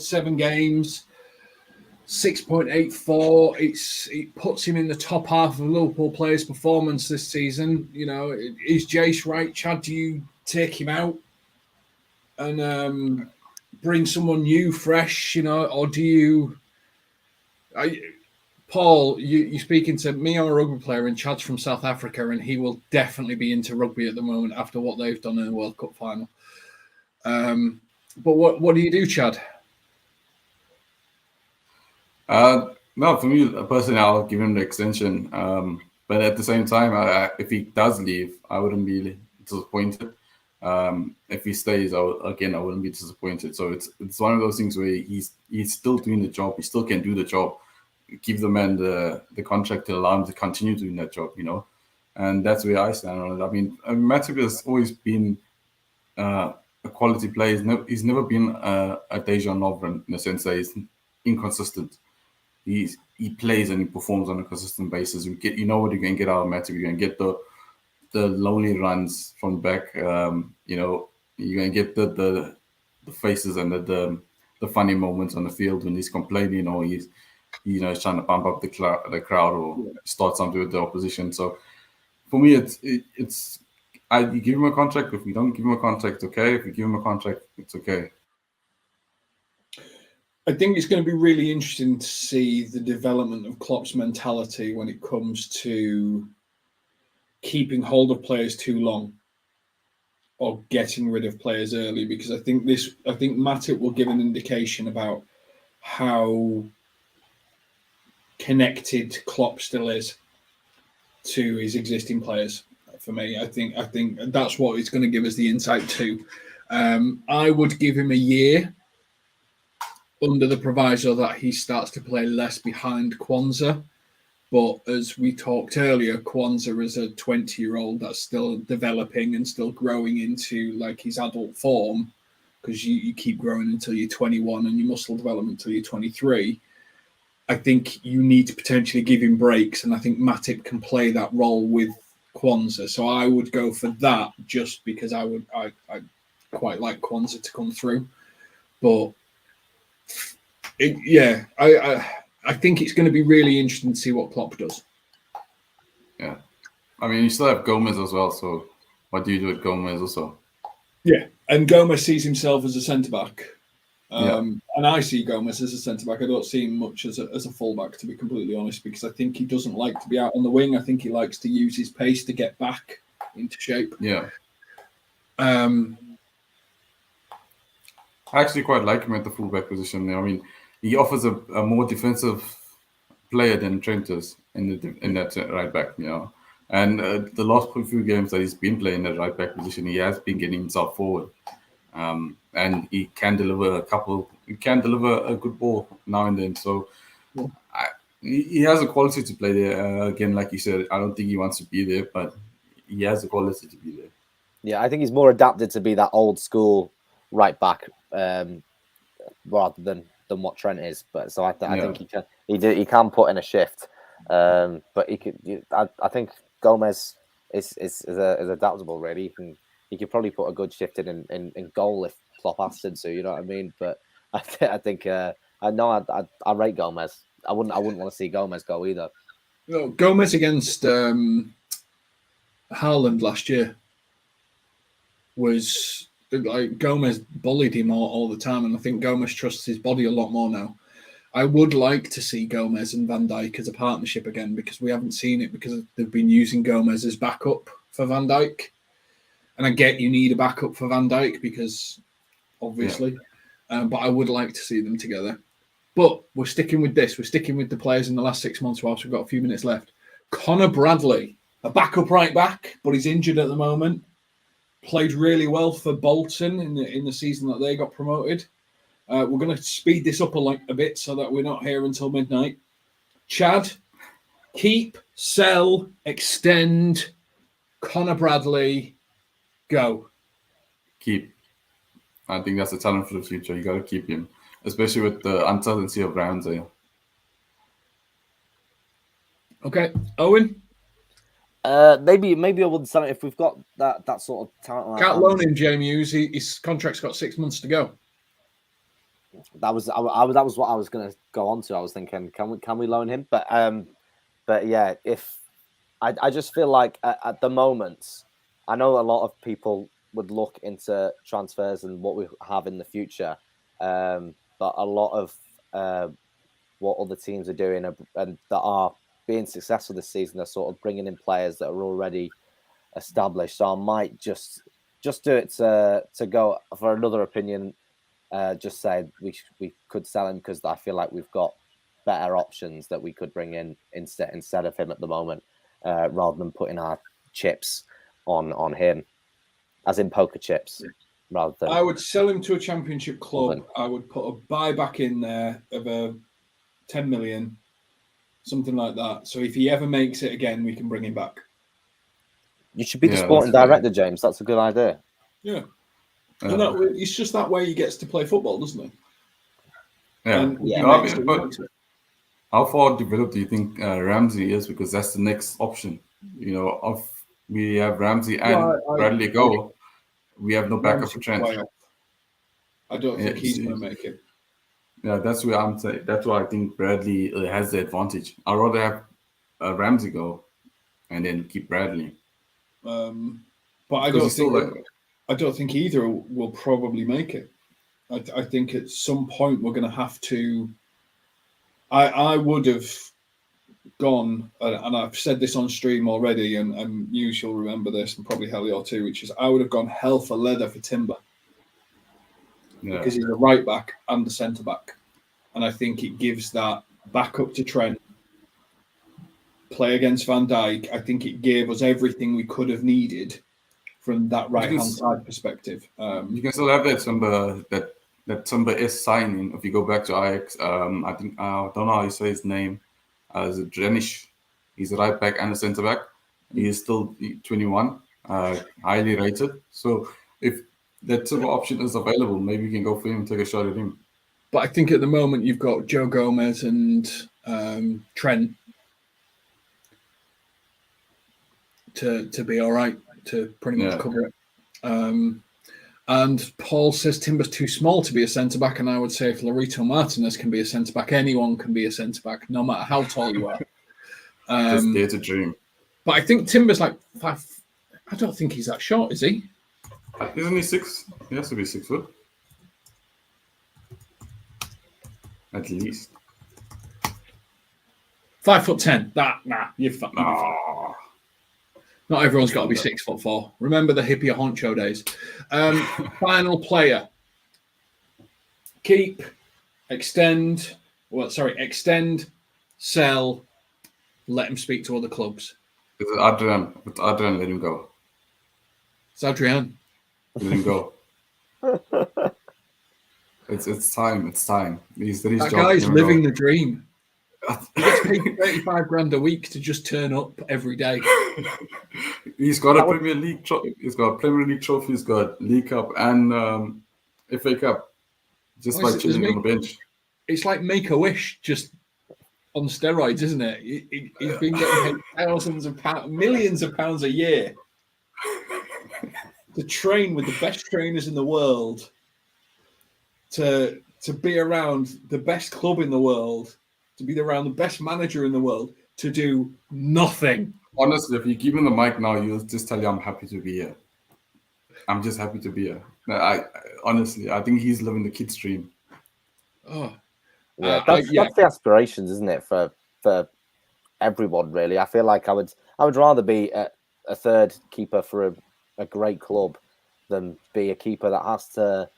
7 games, 6.84. It puts him in the top half of Liverpool players' performance this season. Is Jace right? Chad, do you take him out and bring someone new, fresh? Or do you? Paul, you're speaking to me. I'm a rugby player, and Chad's from South Africa, and he will definitely be into rugby at the moment after what they've done in the World Cup final. But what do you do, Chad? No, for me personally, I'll give him the extension. But at the same time, if he does leave, I wouldn't be disappointed. If he stays, I wouldn't be disappointed. So it's one of those things where he's still doing the job. He still can do the job. Give the man the contract to allow him to continue doing that job, and that's where I stand on it. I mean, Matip has always been a quality player. He's never been a Deja Lovren in the sense that he's inconsistent. He plays and he performs on a consistent basis. What you're going to get out of Matip. You're going to get the lonely runs from back. You're going to get the faces and the funny moments on the field when he's complaining or he's trying to pump up the crowd or start something with the opposition. So for me, you give him a contract. If you don't give him a contract, okay. If you give him a contract, it's okay. I think it's going to be really interesting to see the development of Klopp's mentality when it comes to keeping hold of players too long or getting rid of players early, because I think Matip will give an indication about how connected Klopp still is to his existing players. For me, I think that's what it's going to give us the insight to. I would give him a year under the proviso that he starts to play less behind Quanza. But as we talked earlier, Quanza is a 20-year-old that's still developing and still growing into like his adult form, because you keep growing until you're 21 and your muscle development until you're 23. I think you need to potentially give him breaks, and I think Matip can play that role with Quanza. So I would go for that just because I quite like Quanza to come through. But I think it's going to be really interesting to see what Klopp does. Yeah. I mean, you still have Gomes as well. So what do you do with Gomes also? Yeah. And Gomes sees himself as a centre-back. Yeah. And I see Gomes as a centre-back. I don't see him much as a full-back, to be completely honest, because I think he doesn't like to be out on the wing. I think he likes to use his pace to get back into shape. Yeah. I I actually quite like him at the fullback position. I mean, he offers a more defensive player than Trent is in that right back, And the last few games that he's been playing that right back position, he has been getting himself forward, and he can deliver a good ball now and then. So he has a quality to play there. Again, like you said, I don't think he wants to be there, but he has the quality to be there. Yeah, I think he's more adapted to be that old school right back rather than what Trent is. But so I think he can put in a shift, but he could. I think Gomes is adaptable. Really, he could probably put a good shift in goal if Klopp asked him to. You know what I mean? But I think I rate Gomes. I wouldn't want to see Gomes go either. No, Gomes against Haaland last year was like Gomes bullied him all the time, and I think Gomes trusts his body a lot more now. I would like to see Gomes and Van Dijk as a partnership again, because we haven't seen it, because they've been using Gomes as backup for Van Dijk. And I get you need a backup for Van Dijk because obviously, but I would like to see them together. But we're sticking with this. We're sticking with the players in the last 6 months whilst we've got a few minutes left. Connor Bradley, a backup right back, but he's injured at the moment. Played really well for Bolton in the season that they got promoted. We're going to speed this up a bit so that we're not here until midnight. Chad, keep, sell, extend, Connor Bradley, go. Keep. I think that's a talent for the future. You got to keep him, especially with the uncertainty of Ramsey. Okay, Owen? Maybe I wouldn't sell it if we've got that sort of talent. Can't loan him, Jamie Hughes. His contract's got 6 months to go. That was what I was going to go on to. I was thinking, can we loan him? But yeah, if I just feel like at the moment, I know a lot of people would look into transfers and what we have in the future, but a lot of what other teams are doing and that are being successful this season are sort of bringing in players that are already established. So I might just do it to go for another opinion. Just say we could sell him because I feel like we've got better options that we could bring in instead of him at the moment, rather than putting our chips on him, as in poker chips. Rather than I would sell him to a championship club. I would put a buyback in there of 10 million, something like that. So if he ever makes it again, we can bring him back. You should be the sporting director, James. That's a good idea. Yeah. And it's just that way he gets to play football, doesn't he? Yeah. But how far developed do you think Ramsey is? Because that's the next option. We have Ramsey and Bradley go. We have no backup for Trent. I don't think he's going to make it. Yeah, that's where I'm saying. That's why I think Bradley has the advantage. I'd rather have Ramsey go and then keep Bradley. But I don't think either will probably make it. I think at some point we're going to have to. I would have gone, and I've said this on stream already, and you shall remember this, and probably Helio too, which is I would have gone hell for leather for Timber. Yeah. Because he's a right back and a centre back. And I think it gives that backup to Trent, play against Van Dijk. I think it gave us everything we could have needed from that right-hand side perspective. You can still have that Timber is signing. If you go back to Ajax, I think, I don't know how you say his name. Is it Drenish? He's a right back and a centre back. He is still 21, highly rated. So if that sort of option is available, maybe you can go for him and take a shot at him. But I think at the moment you've got Joe Gomes and Trent to be all right, to pretty much cover it. And Paul says Timber's too small to be a centre-back, and I would say if Laurito Martinez can be a centre-back, anyone can be a centre-back, no matter how tall you are. Just dare to dream. But I think Timber's like 5. I don't think he's that short, is he? Isn't he 6? He has to be 6 foot. At least. 5'10". You're fucking. Oh. Not everyone's got to be 6'4". Remember the hippie honcho days. Final player. Keep, extend, sell, let him speak to other clubs. It's Adrian. With Adrian, let him go. It's Adrian. Let him go. It's time. It's time. That guy's living the dream. He gets paid 35 grand a week to just turn up every day. He's got a Premier League trophy. He's got Premier League trophy. He's got League Cup and FA Cup. Just by chilling on the bench. It's like Make-A-Wish, just on steroids, isn't it? He's been getting paid thousands of pounds, millions of pounds a year to train with the best trainers in the world, to be around the best club in the world, to be around the best manager in the world, to do nothing. Honestly, if you give him the mic now, you'll just tell you, I'm happy to be here. I'm just happy to be here. Honestly, I think he's living the kid's dream. Oh, yeah, that's the aspirations, isn't it, for everyone, really? I feel like I would rather be a third keeper for a great club than be a keeper that has to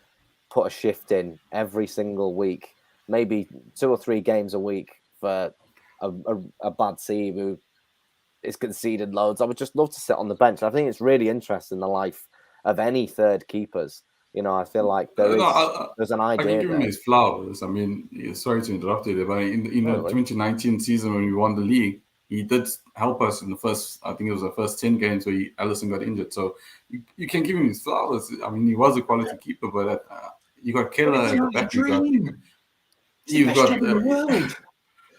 put a shift in every single week, maybe 2 or 3 games a week for a bad team who is conceding loads. I would just love to sit on the bench. I think it's really interesting, the life of any third keepers. You know, I feel like there's an idea. I can give him his flowers. I mean, sorry to interrupt you there, but in the 2019 season when we won the league, he did help us in the first, I think it was the first 10 games where Alisson got injured. So you can give him his flowers. I mean, he was a quality keeper, but you got Keller at the back. You've got the world.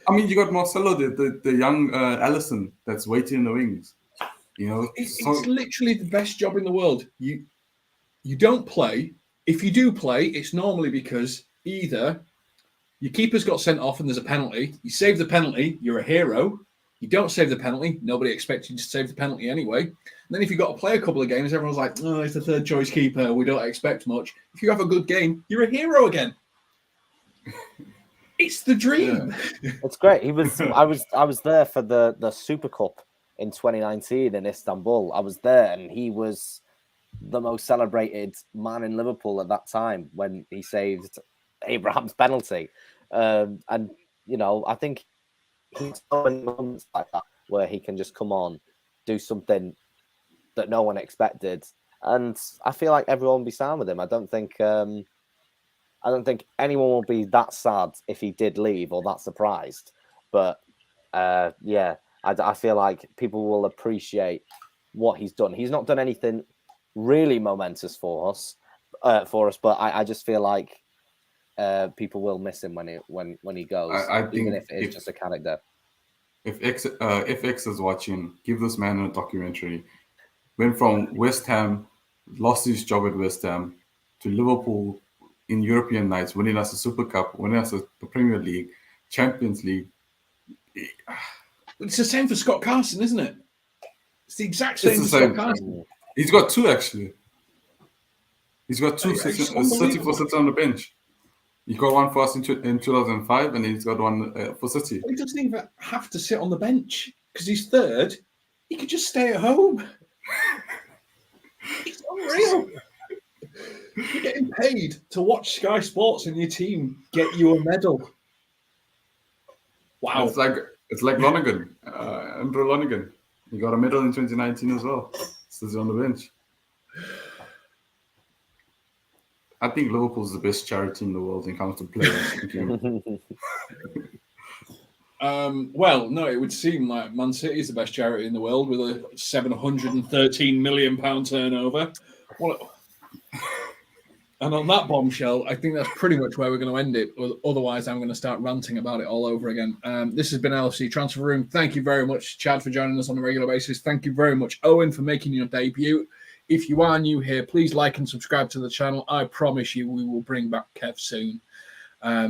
I mean, you got Marcelo, the young Alisson that's waiting in the wings. You know, it's literally the best job in the world. You don't play. If you do play, it's normally because either your keeper's got sent off and there's a penalty. You save the penalty, you're a hero. You don't save the penalty, nobody expects you to save the penalty anyway. And then if you've got to play a couple of games, everyone's like, oh, it's the third choice keeper. We don't expect much. If you have a good game, you're a hero again. It's the dream. Yeah. It's great. I was there for the Super Cup in 2019 in Istanbul. I was there, and he was the most celebrated man in Liverpool at that time when he saved Abraham's penalty. And you know, I think he's in moments like that where he can just come on, do something that no one expected, and I feel like everyone will be sound with him. I don't think anyone will be that sad if he did leave or that surprised. But yeah, I feel like people will appreciate what he's done. He's not done anything really momentous for us, but I just feel like people will miss him when he goes, I think even if it's just a character. If X is watching, give this man a documentary. Went from West Ham, lost his job at West Ham, to Liverpool in European nights, winning us a Super Cup, winning us the Premier League, Champions League. It's the same for Scott Carson, isn't it? It's the exact same for Scott Carson. He's got 2 actually. He's got 2 sitting on the bench. He got one for us in 2005, and he's got one for City. He doesn't even have to sit on the bench because he's third. He could just stay at home. It's unreal. You're getting paid to watch Sky Sports and your team get you a medal. Wow. It's like Lonergan, Andrew Lonergan. He got a medal in 2019 as well. Sits on the bench. I think Liverpool's the best charity in the world when it comes to players. Well, no, it would seem like Man City is the best charity in the world with a £713 million turnover. And on that bombshell, I think that's pretty much where we're going to end it. Otherwise, I'm going to start ranting about it all over again. This has been LFC Transfer Room. Thank you very much, Chad, for joining us on a regular basis. Thank you very much, Owen, for making your debut. If you are new here, please like and subscribe to the channel. I promise you we will bring back Kev soon.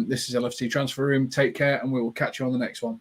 This is LFC Transfer Room. Take care, and we will catch you on the next one.